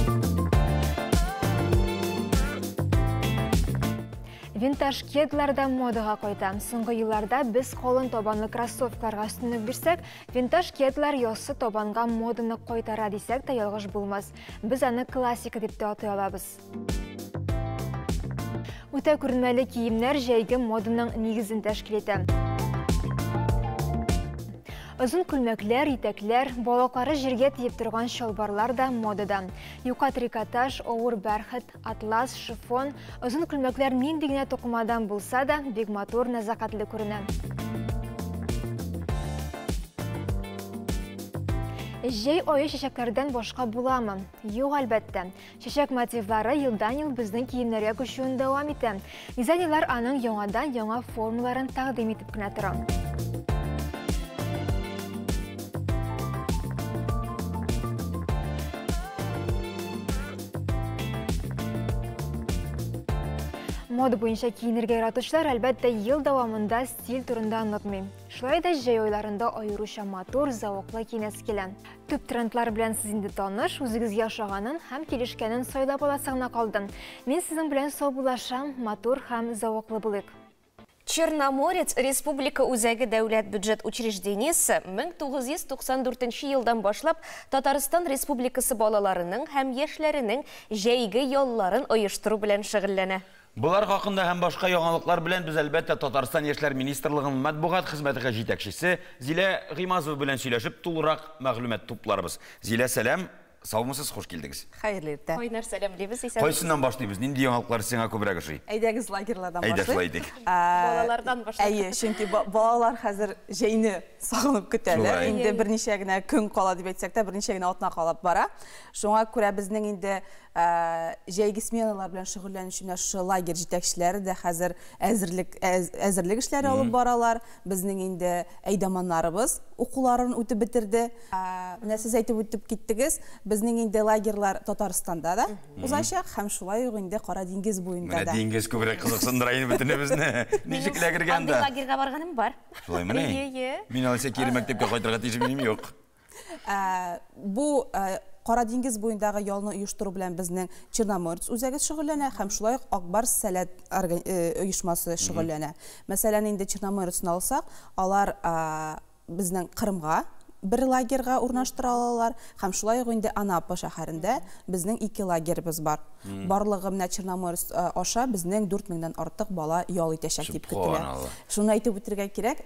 Винтаж кедларда модаға қойта. Соңғы елларда біз қолын тобанлы кроссовкаларға үстінік берсек, винтаж кедлар яссы тобанға моданы қойтара десек та ялғыш болмас. Біз аны классика деп те атай алабыз. Өте көрінмәлі киімнер жәйгі моданың негізін тәшкіл етті. Ұзын күлмәклер, итәклер, балаклары жерге тиеп тұрған шалбарлар да модадан. Юқа трикотаж, ауыр бәрхет, атлас, шифон, ұзын күлмәклер мендігіне тоқымадан болса да, бек мотор назақатлы көрінә. Жей ойы шешектерден башқа буламы? Юq әлбәттә. Шешек мотивлары елдан ел біздің киімлерге күшуін дәвам итә. Дизайнерлар аның яңадан яңа формуларын тәкъдим итеп кенә тора. Мода буенча киенергә яратучылар әлбәттә ел дәвамында стиль турында онытмый. Шулай да җәй айларында аеруча мотор, зауыклы киенәсе килә. Төп трендлар белән сез инде таныш, үзегезгә ошаганын һәм килешкәнен сайлап аласыңна калдым. Мин сезнең белән сау булашам, мотор һәм зауыклы булыйк. Черноморец Республика үзәге дәүләт бюджет учреждениесе 1994 елдан башлап Татарстан Республикасы балаларының һәм яшьләренең җәйге ялларын оештыру белән шөгыльләнә. Бұлар хақында һәм башқа яңалыклар белән без әлбәттә Татарстан Яшьләр министрлыгының матбугат хезмәтенә җитәкчесе Зилә Гыймазова белән сөйләшеп тулырак мәгълүмат тупларбыз. Зилә, сәлам. Саумысыз, хош килдегез. Хәерле иртә. Кайнар сәлам дибез. Кайсыннан башлыйбыз? Нинди яңалыклар сиңа күбрәк ошый? Әйдәгез лагерьлардан башлыйк. Әйдә шулай дик. Балалардан башлыйк. Әйе, чөнки балалар хәзер җәйне сагынып көтәләр. Инде берничә генә көн кала дип әйтсәк тә, берничә генә атна калып бара. Шуңа күрә безнең инде җәйге сменалар белән шөгыльләнүче шу лагерь җитәкчеләре дә хәзер әзерлек эшләре алып баралар. Безнең инде әйдәманнарыбыз укуларын үтеп бетерде. Менә сез әйтеп үтеп киттегез, безнең инде лагерьлар Татарстанда да узачак һәм шулай ук инде Кара диңгез буенда да. Менә диңгез күбрәк кызыксындыра инде бөтенебезне. Ничек лагерьгә да? Лагерьгә барганым бар. Шулаймыни? Мин алса кире мәктәпкә кайтырга тиешмим юк. Бу Кара диңгез буендагы ялны оештыру белән безнең Черноморец үзәге шөгыльләнә һәм шулай ук Акбарс сәләт оешмасы шөгыльләнә. Мәсәлән, инде Черноморецны алсак, алар безнең Кырымга бер лагерьга урнаштыра алалар һәм шулай ук инде Анапа шәһәрендә безнең 2 лагерьбез бар. Барлыгы менә Черноморец аша безнең 4000дән артык бала ял итәчәк дип көтелә. Шуны әйтеп үтәргә кирәк,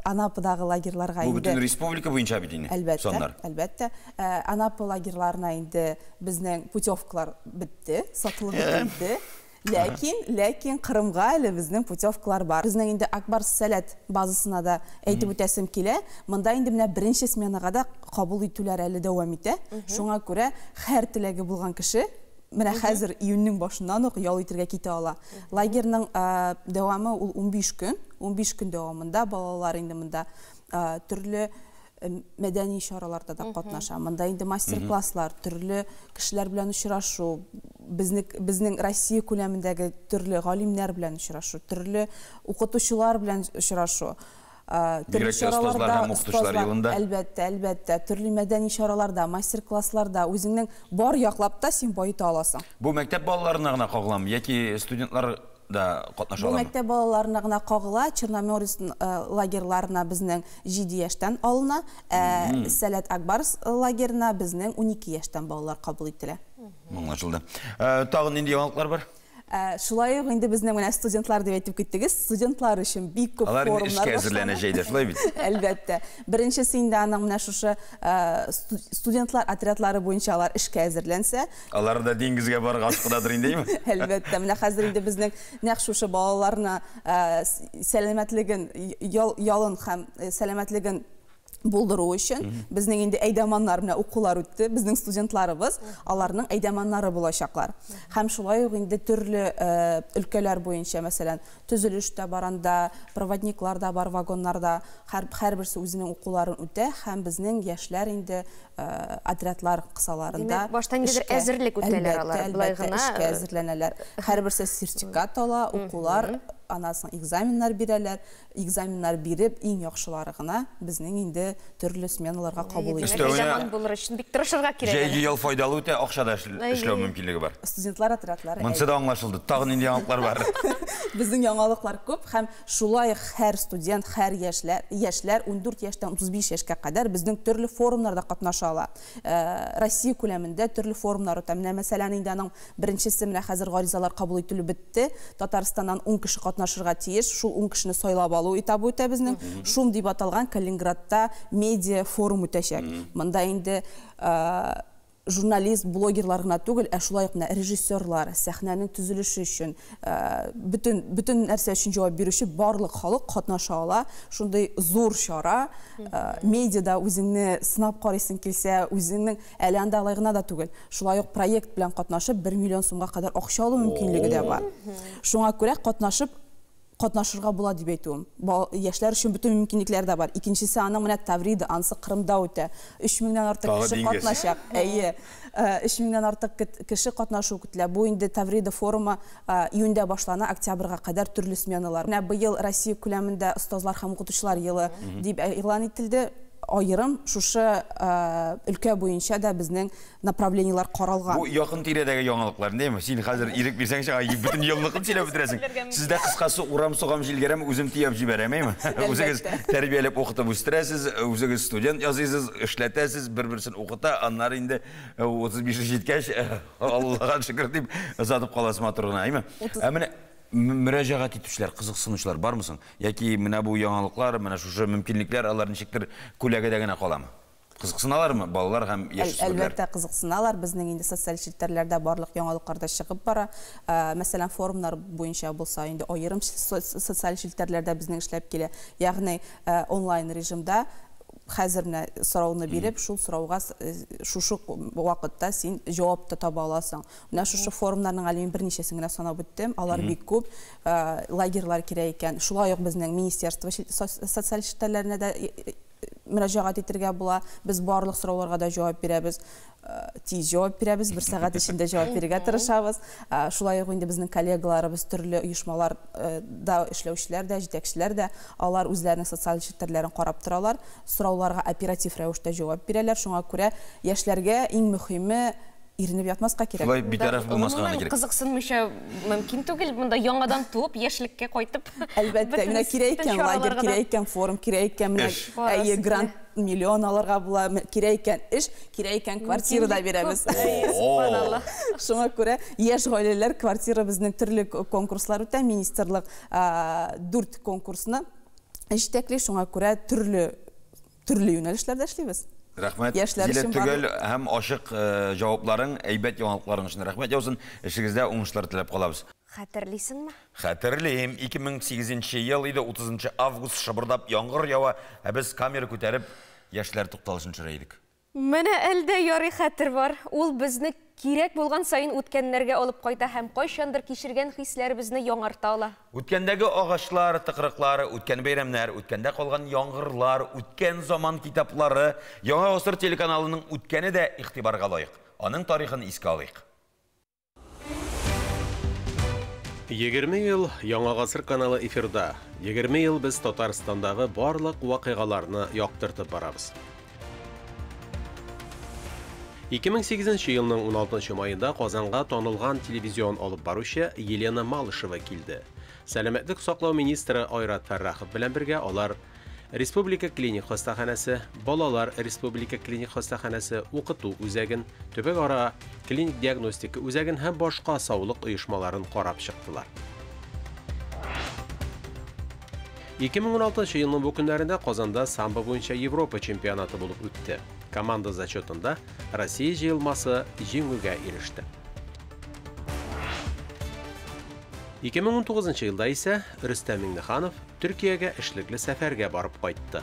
Анападагы лагерьларга инде. Бу бөтен республика буенча бит инде. Әлбәттә. Анапа лагерьларына инде безнең путевкалар бетте, сатылып бетте. Ләкин Кырымга әле безнең путевкалар бар. Безнең инде Акбарс сәләт базасына да әйтеп үтәсем килә. Монда инде менә беренче сменага да кабул итүләр әле дәвам итә. Шуңа күрә һәр теләге булган кеше менә хәзер июньнең башыннан ук ял итәргә китә ала. Лагерьнең дәвамы ул 15 көн. 15 көн дәвамында балалар инде монда төрле мәдәни чараларда да катнаша. Монда инде мастер-класслар, төрле кешеләр белән очрашу, безнең Россия күләмендәге төрле галимнәр белән очрашу, төрле укытучылар белән очрашу. Төрле чараларда, әлбәттә, төрле мәдәни чараларда, мастер-классларда үзеңнең бар яклап та син байыта аласың. Бу мәктәп балаларына гына кагыламы яки студентлар да катнаша аламы? Бу мәктәп балаларына гына кагыла, Черноморец лагерьларына безнең 7 яшьтән алына, Сәләт Акбарс лагерьна безнең 12 яшьтән балалар кабул ителә. Аңлашылды. Тагын нинди яңалыклар бар? Шулай ук инде безнең менә студентлар дип әйтеп киттегез. Студентлар өчен бик күп Алар форумнар эшкә әзерләнәчәк, шулай бит. Әлбәттә. Беренчесе инде аның менә шушы студентлар отрядлары буенча алар эшкә әзерләнсә, Алар да диңгезгә барырга ашкыдадыр инде, әйме? Әлбәттә, менә хәзер инде безнең нәкъ шушы балаларны сәламәтлеген ялын һәм сәламәтлеген булдыру өчен безнең инде әйдәманнар менә укулар үтте, безнең студентларыбыз аларның әйдәманнары булачаклар. Һәм шулай ук инде төрле өлкәләр буенча, мәсәлән, төзелештә баранда, проводниклар да бар вагоннарда, һәрберсе үзенең укуларын үтә һәм безнең яшьләр инде отрядлар кысаларында баштан нидер әзерлек үтәләр алар, булай гына эшкә әзерләнәләр. Һәрберсе сертификат ала, укулар, анасын экзаменнар бирәләр, экзаменнар биреп, иң яхшылары гына безнең инде төрле сменаларга кабул итәләр. Әйдәман булыр өчен бик тырышырга кирәк. Җәйге ел файдалы үтә, акчада эшләү мөмкинлеге бар. Студентлар отрядлары. Монсы да аңлашылды. Тагын инде яңалыклар бар. Безнең яңалыклар күп һәм шулай һәр студент, һәр яшьләр 14 яшьтән 35 яшькә кадәр безнең төрле форумнарда катнаша ала. Россия күләмендә төрле форумнар үтә. Менә мәсәлән инде аның беренчесе менә хәзер гаризалар кабул ителү бетте. Татарстаннан 10 кеше катнашырга тиеш. Шул 10 кешене сайлап алу этабы үтә безнең. Шум дип аталган Калининградта медиа форум үтәчәк. Монда инде журналист, блогерлар гына түгел, шулай ук режиссерлар, сәхнәнең төзелеше өчен, бүтән нәрсә өчен җавап бирүче барлык халык катнаша ала. Шундый зур чара, медиада үзеңне сынап карыйсың килсә, үзеңнең әле анда алай гына да түгел. Шулай ук проект белән катнашып 1 миллион сумга кадәр акча алу мөмкинлеге дә бар. Шуңа күрә катнашырга була дип әйтүем. Яшьләр өчен бүтән мөмкинлекләр дә бар. Икенчесе аның менә Таврида, ансы Кырымда үтә. 3000 артык кеше катнашачак. 3000 артык кеше катнашу көтелә. Бу инде Таврида форумы июньдә башлана, октябрьгә кадәр төрле сменалар. Менә быел Россия күләмендә остазлар һәм укытучылар елы дип игълан ителде. Айырым шушы өлкә буенча да безнең направлениялар каралган. Бу якын тирәдәге яңалыклар, әйме? Син хәзер ирек бирсәң, бүтән еллыкын сөйләп бетерәсең. Сездә кыскасы урам сугам җилгәрәм, үзем тиеп җибәрәм, әйме? Үзегез тәрбияләп укытып үстерәсез, үзегез студент языйсыз, эшләтәсез, бер-берсен укыта, аннары инде 35 җиткәч, Аллага шөкер дип озатып каласыз матурына, әйме? Менә мөрәҗәгать итүчеләр, кызыксынучылар бармысың? Яки менә бу яңалыклар, менә шушы мөмкинлекләр алар ничектер күләгәдә генә каламы? Кызыксыналармы балалар һәм яшьләр? Әлбәттә кызыксыналар. Безнең инде социаль челтәрләрдә барлык яңалыкларда чыгып бара. Мәсәлән, форумнар буенча булса, инде аерым социаль челтәрләрдә безнең эшләп килә. Ягъни онлайн режимда хәзер менә сорауны биреп, шул сорауга шушы вакытта син җавап таба аласың. Менә шушы форумнарның әле берничәсен генә санап үттем. Алар бик күп, лагерьлар кирәк икән. Шулай ук безнең министерство социаль челтәрләренә дә мөрәҗәгать итәргә була. Без барлык сорауларга да җавап бирәбез. Тиз җавап бирәбез, 1 сәгать эчендә җавап бирергә тырышабыз. Шулай ук инде безнең коллегаларыбыз, төрле оешмалар да эшләүчеләр дә, җитәкчеләр дә, алар үзләренең социаль челтәрләрен карап торалар, сорауларга оператив рәвештә җавап бирәләр. Шуңа күрә яшьләргә иң мөһиме иренеп ятмаска кирәк. Шулай битараф булмаска кирәк. Кызыксынмыйча мөмкин түгел, монда яңадан туып, яшьлеккә кайтып. Әлбәттә, менә кирәк икән лагерь, кирәк икән форум, кирәк икән менә грант миллион аларга була, кирәк икән эш, кирәк икән квартира да бирәбез. Субханаллах. Шуңа күрә яшь гаиләләр квартира безнең төрле конкурслар үтә, министрлык 4 конкурсны җитәкли, шуңа күрә төрле юнәлешләрдә эшлибез. Рәхмәт. Зилә түгел һәм ашык җавапларың, әйбәт яңалыкларың өчен рәхмәт яусын. Эшегездә уңышлар теләп калабыз. Хәтерлисеңме? Хәтерлим. 2008 ел иде, 30 август шыбырдап яңгыр ява, без камера күтәреп яшьләр тукталышын чыра идек. Менә әлдә ярый хәтер бар. Ул безне кирәк булган сайын үткәннәргә алып кайта һәм кайчандыр кичергән хисләребезне яңарта ала. Үткәндәге агачлар, тыкрыклары, үткән бәйрәмнәр, үткәндә калган яңгырлар, үткән заман китаплары, Яңа Гасыр телеканалының үткәне дә игътибарга лаек. Аның тарихын искә алыйк. 20 ел Яңа Гасыр каналы эфирда. 20 ел без Татарстандагы барлык вакыйгаларны яктыртып барабыз. 2008 елның 16 майында Казанга танылган телевизион алып баручы Елена Малышева килде. Сәламәтлек саклау министры Айрат Фәррахов белән бергә алар Республика клиник хастаханасы, балалар республика клиник хастаханасы укыту үзәген, төбәк ара клиник диагностика үзәген һәм башка саулык оешмаларын карап чыктылар. 2016 елның бу көннәрендә Казанда самбо буенча Европа чемпионаты булып үтте. Команда зачетында Россия җыелмасы җиңүгә иреште. 2019 елда исә Рөстәм Миңнеханов Төркиягә эшлекле сәфәргә барып кайтты.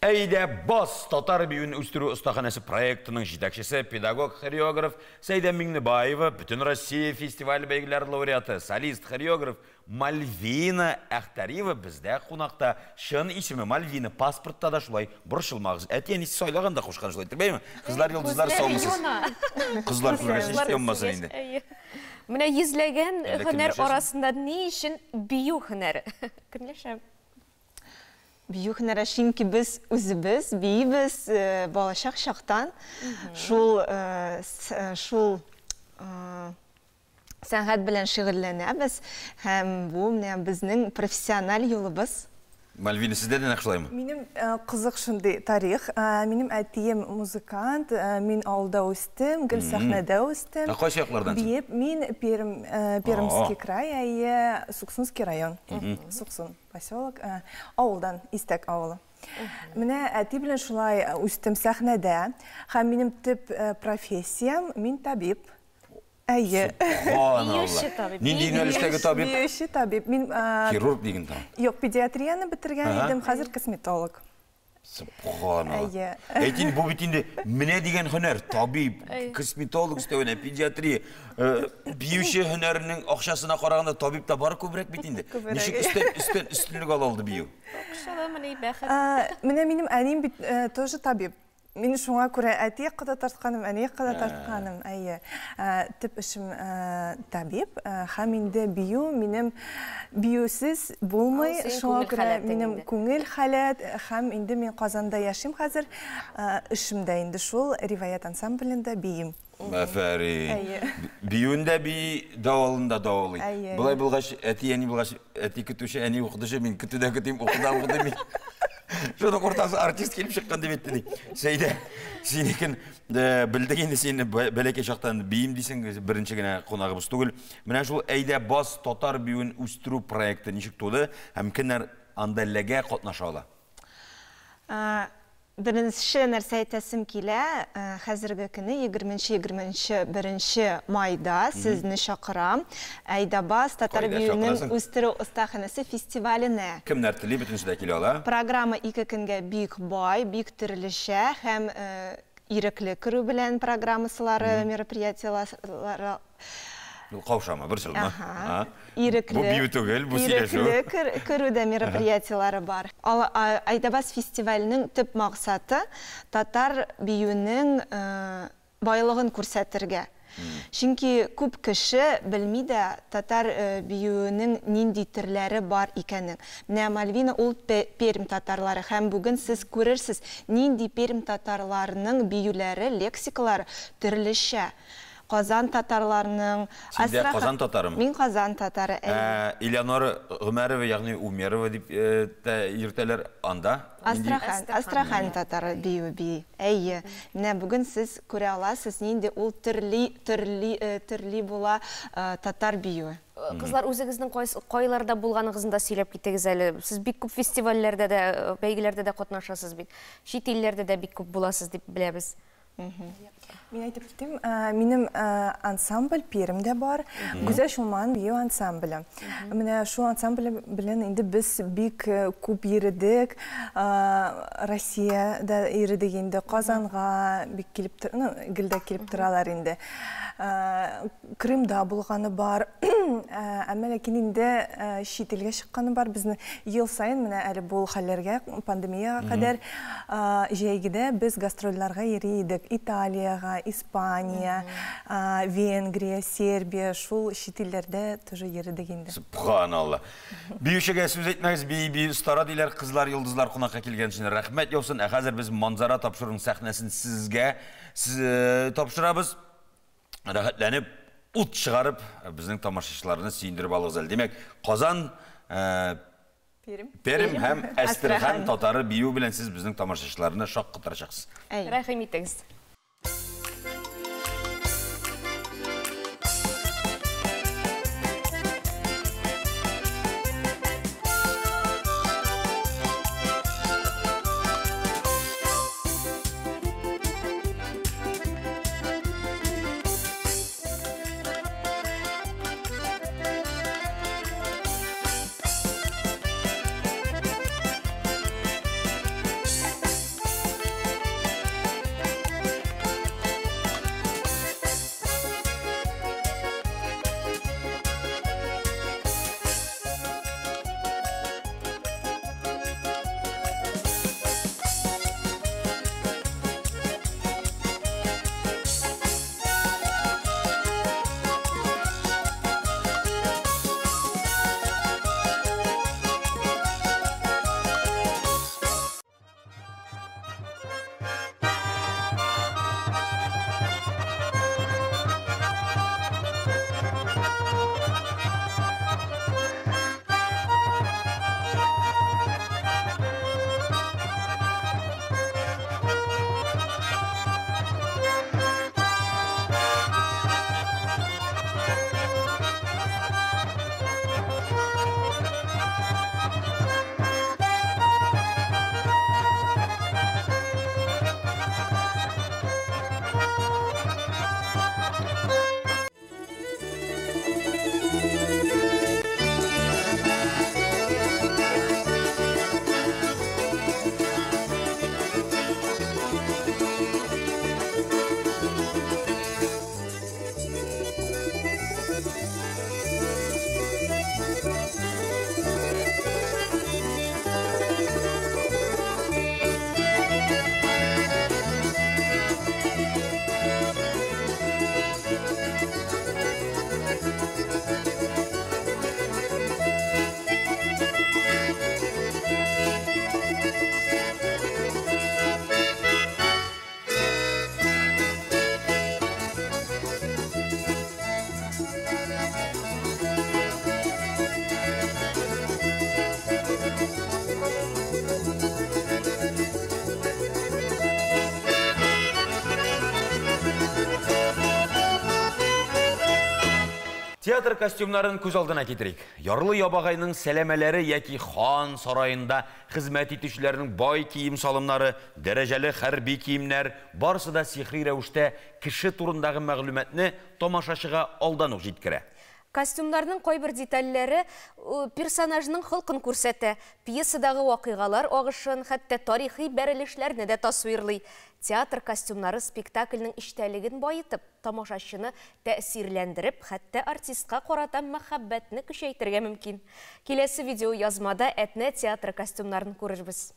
Әйдә бас татар биюен үстерү остаханасы проектының җитәкчесе педагог-хореограф Сәйдә Миңнебаева, Бүтән Россия фестиваль бәйгеләре лауреаты, солист-хореограф Мальвина Әхтәриева бездә кунакта. Шын исеме Мальвина, паспортта да шулай борчылмагыз. Әтиән ис сайлаганда кушкан шулай тибәйме? Кызлар йолдызлар саумысыз. Кызлар күрәсез истеммасын инде. Менә йөзләгән һөнәр арасында ни өчен бию һөнәре? Көнләшәм. Бию һөнәре чөнки без үзебез бийбез балачак чактан шул сәнгать белән шөгыльләнәбез һәм бу менә безнең профессиональ юлыбыз. Мальвина, сездә дә нәкъшлаймы? Минем кызык шундый тарих. Минем әтием музыкант, мин авылда үстем, гел сәхнәдә үстем. Кайсы яклардан? Мин Пермский край, Суксунский район. Суксун поселок, авылдан, Истәк авылы. Менә әти белән шулай үстем сәхнәдә. Һәм минем төп профессиям мин табиб. Әйе. Биюче табиб. Нинди юнәлештәге табиб? Биюче табиб. Мин хирург диген там. Юк, педиатрияны бетергән идем, хәзер косметолог. Субханалла. Әйтин бу бит инде менә дигән һөнәр, табиб, косметолог өстәвенә педиатрия, биюче һөнәренең акчасына караганда табиб та бар күбрәк бит инде. Ничек өстенлек ала алды бию? Менә минем әним бит тоже табиб. Мин шуңа күрә әти кыда тартканым, әни кыда тартканым. Әйе. Төп эшем табиб һәм инде бию минем биюсез булмый. Шуңа күрә минем күңел халәт һәм инде мин Казанда яшим хәзер. Эшемдә инде шул риваят ансамблендә биим. Мәфәри. Биюндә би давылында давылый. Булай булгач әти әни булгач әти көтүче әни укытучы мин көтүдә көтим укыда мин. Шуның ортасы артист килеп чыккан дип әйтте. Сәйдә, синекен белдек инде сине бәләкәй чактан биим дисең, беренче генә кунагыбыз түгел. Менә шул әйдә бас татар биюен үстерү проекты ничек туды һәм кемнәр анда ләгә катнаша ала? Беренче нәрсә әйтәсем килә, хәзерге көне 20-21 майда сезне чакырам. Әйдәбас татар биюенең үстерү остаханасы фестиваленә. Кемнәр тели бөтенсендә килә ала? Программа 2 көнгә бик бай, бик төрлечә һәм ирекле керү белән программасылары, мероприятиялары Каушама, бер сылма. Ирекле. Бу бию түгел, бу сөйләшү. Ирекле керүдә мероприятиялары бар. Әйдәбас фестиваленең төп максаты татар биюенең байлыгын күрсәтергә. Чөнки күп кеше белми дә татар биюенең нинди төрләре бар икәнен. Менә Мальвина ул Пермь татарлары һәм бүген сез күрерсез нинди Пермь татарларының биюләре, лексикалары төрлечә. Казан татарларының... Синдә Казан татарым? Мин Казан татары. Элеонора Гомәрова, ягъни Умерова дип йөртәләр анда? Астрахань татары бию бии. Әйе. Менә бүген сез күрә аласыз нинди ул төрле була татар биюе. Кызлар, үзегезнең кайларда булганыгызны да сөйләп китегез әле. Сез бик күп фестивальләрдә дә, бәйгеләрдә дә катнашасыз бит. Чит илләрдә дә бик күп буласыз дип беләбез. Мин әйтеп китим, минем ансамбль Пермдә бар, Гүзәл Шулман бию ансамбле. Менә шул ансамбль белән инде без бик күп йөрдек, Россиядә йөрдек инде, Казанга бик килеп, гелдә килеп торалар инде. Крымда булганы бар, Әмі ләкин инде шетелге шыққаны бар. Біздің ел сайын менә әлі бұл хәлләргә, пандемияға қадар жайгіде біз гастрольларға ерейдік. Италияға, Испания, Венгрия, Сербия, шул шетелдерде тоже ерейдік инде. Субханалла. Бейшіге сөз етмәгіз, бей ұстара дейлер, қызлар, йылдызлар қонаққа келген үшін рәхмет еусын. Әқәзір біз манзара тапшырың сәхнәсін сізге тапшырабыз. Рәхәтләніп, ұт шығарып, біздің тамашашыларыны сүйіндіріп алығыз әлі. Демек, Қазан, Перім һәм Әстерхан татары бию білен сіз біздің тамашашыларыны шақ қытырашақсыз. Рәхим етіңіз. Театр костюмларын көз алдына кетірейік. Ярлы ябағайның сәлемелері яки хан сарайында хизмәт итүчеләрнең бай киім салымнары, дәрәҗәле хәрби киемнәр барысы да сихри рәвештә кеше турындагы мәгълүматны тамашачыга алдан ук җиткерә. Костюмларның кайбер детальләре персонажның хылкын күрсәтә, пьесадагы вакыйгалар агышын, хәтта тарихи бәрелешләрне дә тасвирлый. Театр костюмнары спектакльнең иштәлеген байытып, тамашачыны тәэсирләндереп, хәтта артистка карата мәхәббәтне көчәйтергә мөмкин. Киләсе видео язмада әтнә театр костюмнарын күрербез.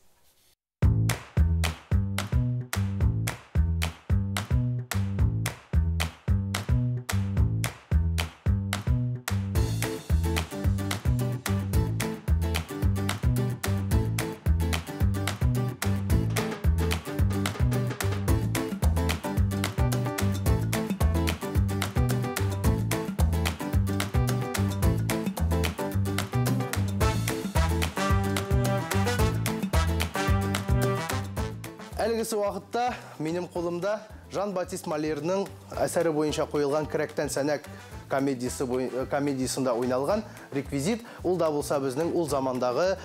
Әлгісі вақытта менің қолымда Жан-Батист Малердің әсәрі бойынша қойылған «Кірәктен сәнәк» комедиясында ойналған реквизит. Ол да болса біздің ол замандағы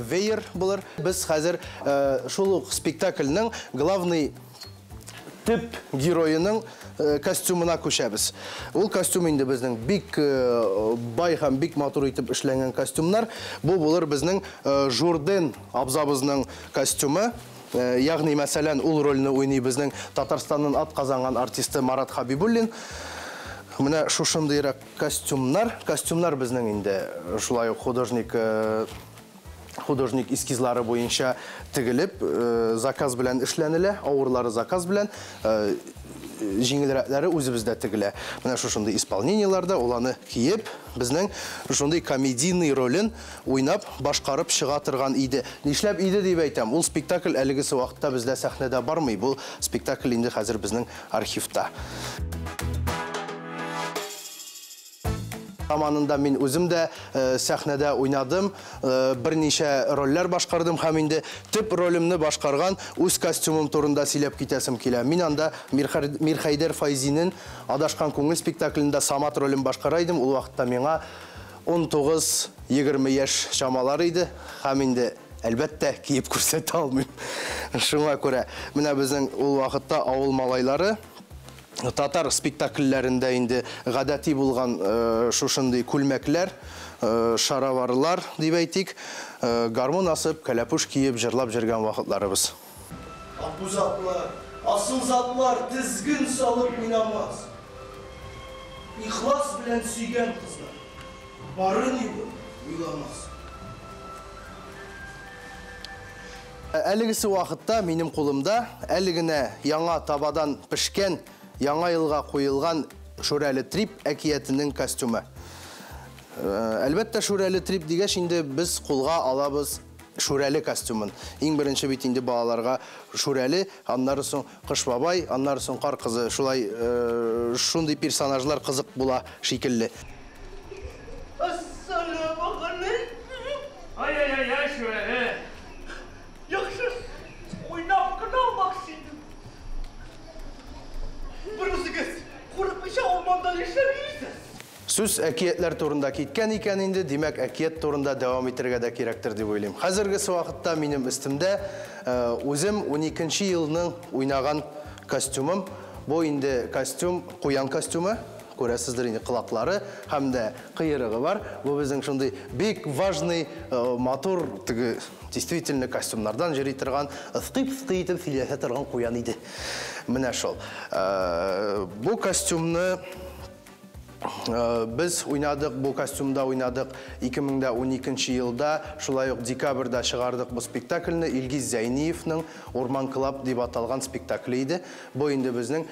вейер болыр. Біз қазір шул спектакльның главный тип героyының костюмына көшәбіз. Ол костюм инде безнең бик бай һәм бик матур итеп эшләнгән костюмнар. Бу булыр безнең Журден абзабызның костюмы. Ягъни мәсәлән, ул рольне уйный безнең Татарстанның ат казанган артисты Марат Хабибуллин. Менә шушындыйрак костюмнар безнең инде шулай ук художник эскизлары буенча тегелеп, заказ белән эшләнелә, авырлары заказ белән, җиңелрәкләре үзебездә тегелә. Менә шушындый исполнениеларда уланы киеп, безнең шушындый комедийный ролен уйнап, башкарып чыга торган иде. Нишләп иде дип әйтәм? Ул спектакль әлегесе вакытта бездә сәхнәдә бармый. Бу спектакль инде хәзер безнең архивта. Заманында мин үзем дә сәхнәдә уйнадым, берничә рольләр башкардым һәм инде төп ролемне башкарган үз костюмым турында сөйләп китәсем килә. Мин анда Мирхәйдәр Файзинең Адашкан күңел спектаклендә Самат ролен башкара идем. Ул вакытта миңа 19-20 яшь чамалар иде һәм инде әлбәттә киеп күрсәтә алмыйм. Шуңа күрә менә безнең ул вакытта авыл малайлары татар спектакльләрендә инде гадәти булган шушындый күлмәкләр, шараварлар дип әйтик, гармон асып, кәләпүш киеп җырлап җөргән вакытларыбыз. Абузатлар, асылзатлар тизгин салып уйнамас. Ихлас белән сөйгән кызлар, барын уйламас. Әлегесе вакытта минем кулымда әле генә яңа табадан пешкән, яңа елга куелган Шүрәле трип әкиятенең костюмы. Әлбәттә Шүрәле трип дигәч инде без кулга алабыз Шүрәле костюмын. Иң беренче бит инде балаларга Шүрәле, аннары соң Кыш бабай, аннары соң Кар кызы, шулай шундый персонажлар кызык була шикелле. Ай-яй-яй, Шүрәле. Яхшы, уйнап кына максидим. Бүрүсегез, курыкмыйча орманда яшәмисез. Сүз әкиятләр турында киткән икән инде, димәк әкият турында дәвам итәргә дә кирәктер дип уйлыйм. Хәзерге вакытта минем өстемдә үзем 12нче елның уйнаган костюмым. Бу инде костюм, куян костюмы. Күрәсездер инде кылаклары һәм дә кыйрыгы бар. Бу безнең шундый бик важный мотор действительно костюмнардан җыри торган, ыстып-ыстып итеп сөйләшә торган куян иде. Менә шул. Бу костюмны biz уйнадык, бу костюмда уйнадык 2012 елда, шулай ук декабрьдә чыгардык бу спектакльне. Илгиз Зәйниевның Урман клуб дип аталган спектакль иде. Бу инде безнең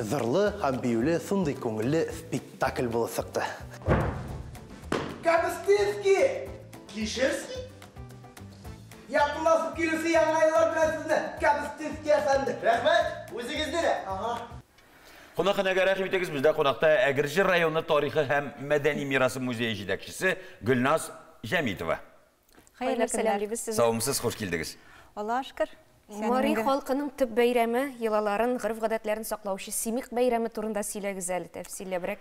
зырлы һәм биюле, сундый күңелле спектакль булып чыкты. Капустинский! Кишерский? Якынлашып килүсе яңа еллар белән сезне, Капустинский әфәнде. Рәхмәт, үзегезне дә. Қонақханаға рәхмәт итегез. Бездә қонақта Әгерҗе районы тарихы һәм мәдәни мирасы музее җитәкчесе Гөлназ Җәмитова. Хәерле сәлам дибез сезгә. Саумсыз хуш килдегез. Аллаһка шөкер. Мари халкының төп бәйрәме, йолаларын, гырыф-гадәтләрен саклаучы Симик бәйрәме турында сөйләгез әле тәфсилләбрәк.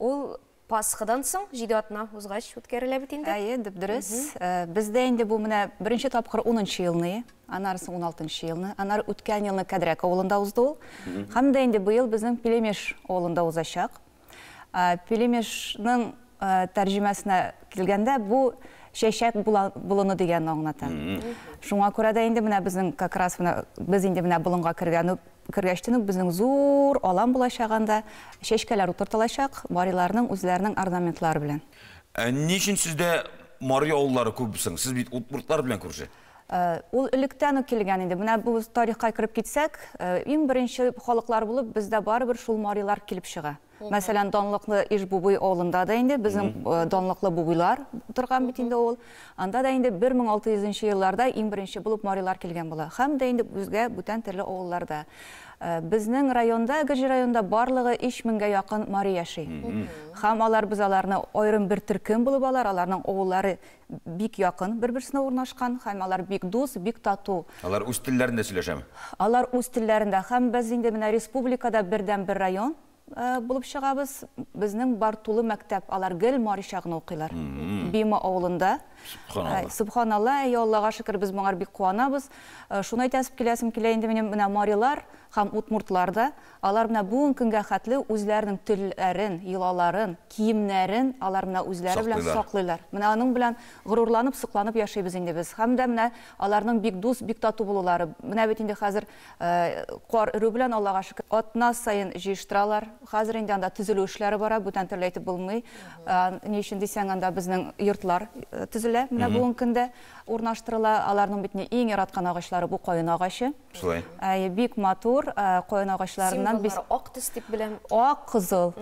Ул Пасхадан соң 7 атна узгач үткәрелә бит инде. Әйе, дип дөрес. Бездә инде бу менә беренче тапкыр 10нчы елны, аннары соң 16нчы елны, аннары үткән елны Кәдрәк авылында узды ул. Һәм дә инде быел безнең Пелемеш авылында узачак. Пелемешнең тәрҗемәсенә килгәндә бу чәчәк булыны дигәнне аңлата. Шуңа күрә дә инде менә безнең как раз без инде менә болынга кергәчтен безнең зур алан булачагында чәчкәләр утыртылачак, мариларның үзләренең орнаментлары белән. Ни өчен сездә Мари авыллары күпсең? Сез бит утмуртлар белән күрше. Ул электән үк килгән инде. Менә бу тарихка кирип китсәк, иң беренче халыклар булып бездә барыбер шул марилар килеп чыга. Мәсәлән, данлыклы Ишбубуй авылында да инде безнең данлыклы бубуйлар торган бит инде ул. Анда да инде 1600 елларда иң беренче булып марилар килгән була. Һәм дә инде үзгә бүтән төрле авылларда. Безнең районда, Әгерҗе районында барлыгы 3000гә якын мари яши. Һәм алар без аларны аерым бер төркем булып алар, аларның авыллары бик якын бер-берсенә урнашкан, һәм алар бик дус, бик тату. Алар үз телләрендә сөйләшәме? Алар үз телләрендә, һәм без инде менә республикада бердән-бер район булып чыгабыз. Безнең бар тулы мәктәп, алар гел мари чагын укыйлар. Бима авылында. Субханалла, Аллага шөкер, без моңар бик куанабыз. Шуны әйтәсеп киләсем килә инде минем менә марилар һәм удмуртларда, алар менә бүгенге көнгә хәтле үзләренең телләрен, йолаларын, киемнәрен алар менә үзләре белән саклыйлар. Менә аның белән горурланып, сокланып яшәйбез инде без. Һәм дә менә аларның бик дус, бик тату булулары. Менә бит инде хәзер кар өрү белән Аллага шөкер атна сайын җыештыралар. Хәзер инде анда төзелү эшләре бара, бүтән төрле әйтеп булмый. Ни өчен дисәң, анда безнең йортлар төзелә. Менә бүгенге көндә урнаштырыла. Аларның бит иң яраткан агачлары бу кайын агачы. Шулай. Бик матур кайын агачларыннан без ак төс дип беләм. Ак кызыл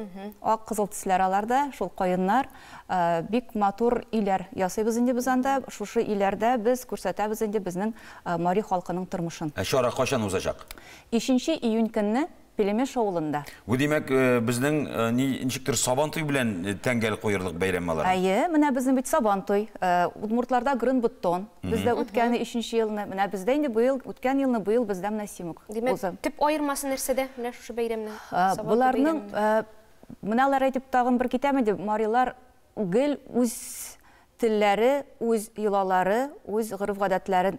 төсләр аларда, шул кайыннар бик матур иләр ясыйбыз инде без анда. Шушы иләрдә без күрсәтәбез инде безнең Мари халкының тормышын. Чара качан узачак? 3 июнь көнне Пелемеш авылында. Бу димәк безнең ничектер Сабантуй белән тәңгәл куерлык бәйрәмләр. Менә безнең бит Сабантуй. Удмуртларда Грын-Буттон. Бездә үткән 3нче елны, менә бездә инде быел үткән елны быел бездә менә Симук. Димәк, төп аермасы нәрсәдә? Менә шушы бәйрәмнең. Буларның менә алар әйтеп тагын бер китәме дип, марилар гел үз телләре, үз йолалары, үз гореф-гадәтләрен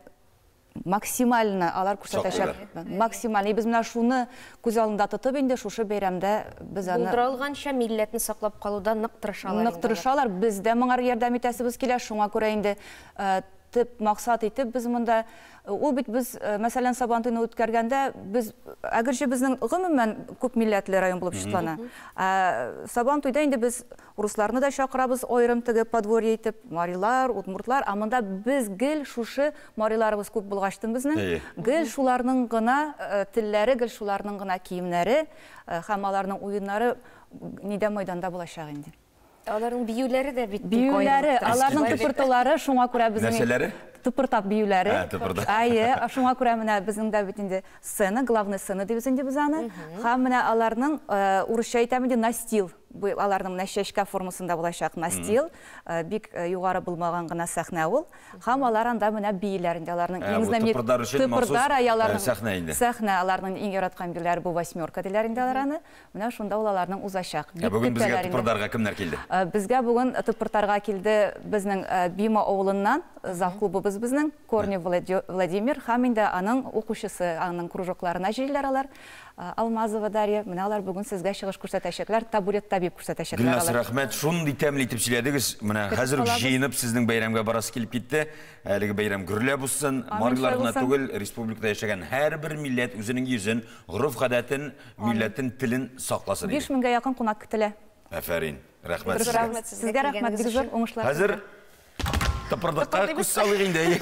максимально алар күрсәтәчәк. Максимально. Без менә шуны күз алдында тотып инде шушы бәйрәмдә без аны булдырылганча милләтне саклап калуда нык тырышалар. Нык тырышалар. Без дә моңар ярдәм итәсебез килә. Шуңа күрә инде төп максат итеп без монда ул бит без мәсәлән Сабантуйны үткәргәндә без әгәрчә безнең гомумән күп милләтле район булып чыклана. Сабантуйда инде без русларны да чакырабыз, аерым теге подворье итеп, марилар, удмуртлар, монда без гел шушы мариларыбыз күп булгачтын безнең. Гел шуларның гына телләре, гел шуларның гына киемнәре һәм аларның уеннары нидә майданда булачак инде. Аларның биюләре дә бит биюләре, аларның тыпыртулары шуңа күрә безнең нәрсәләре? Тыпыртап биюләре. Шуңа күрә менә безнең дә бит инде сцена, главный сцена дибез инде без аны. Һәм менә аларның урысча әйтәм инде настил. Аларның менә чәчкә формасында булачак настил, бик югары булмаган гына сәхнә ул. Һәм алар анда менә биюләрендә аларның иң знаменит тыпырдар сәхнә аларның иң яраткан биюләре бу восьмерка диләр инде аларны. Менә шунда ул аларның узачак. Бүген безгә тыпырдарга кемнәр килде? Безгә бүген тыпыртарга килде безнең Бима авылыннан зав клубыбыз безнең Корни Владимир һәм инде аның укучысы, аның кружокларына җыелалар алар. Алмазова Дарья, менә алар бүген сезгә чыгыш күрсәтәчәкләр, табурет табиб күрсәтәчәкләр. Гөлнас, рәхмәт, шундый тәмле итеп сөйләдегез. Менә хәзер җыенып сезнең бәйрәмгә барасы килеп китте. Әлеге бәйрәм гөрләп булсын, марилар гына түгел, республикада яшәгән һәрбер милләт үзенең йөзен, гореф-гадәтен, милләтен, телен сакласын. 5000-гә якын кунак көтелә. Афәрин, рәхмәт сезгә. Сезгә рәхмәт, бик зур уңышлар. Хәзер тыпырдыкка күз салыйк инде.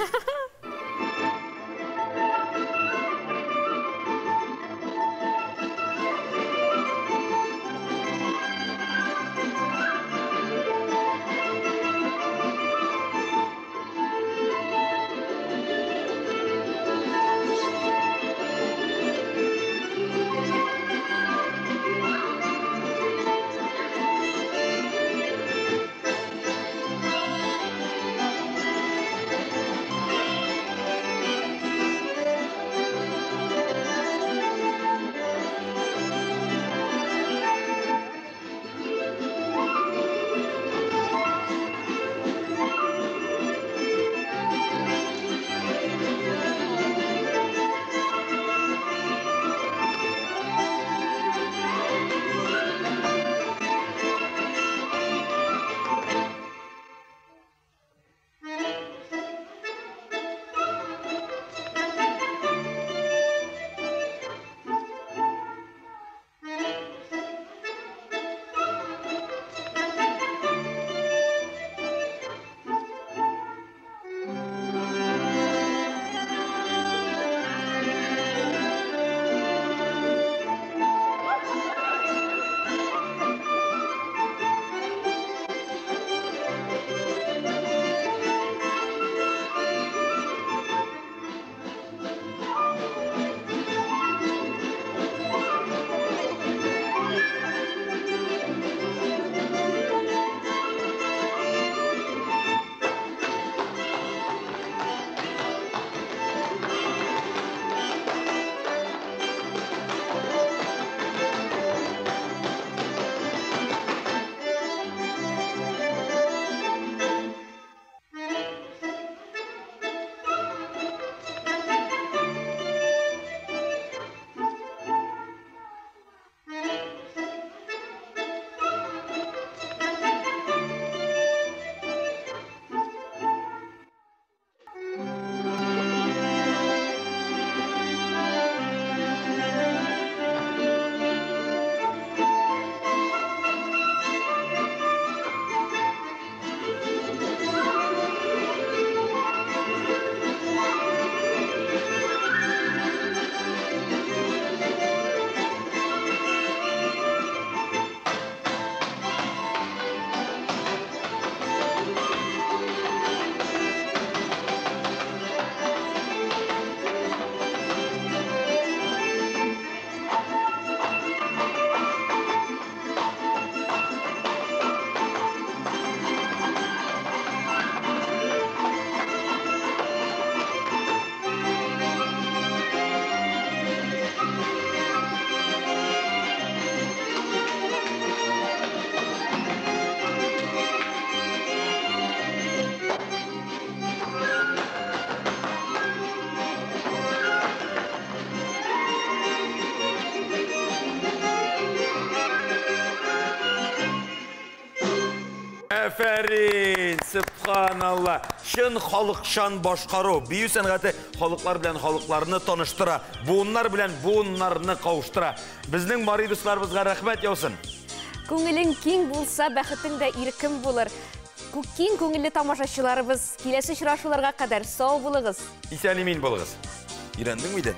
Әфәрин, Субханалла. Шын халықшан башқару. Бию сәнғаты халықлар белән халықларны таныштыра. Буыннар белән буыннарны қауыштыра. Біздің мари дусларыбызға рәхмәт яусын. Күңелең киң булса, бәхетең дә иркем булыр. Киң күңелле тамашачыларыбыз, киләсе очрашуларга кадәр сау булыгыз. Исән-имин булыгыз. Өйрәндеңме иде?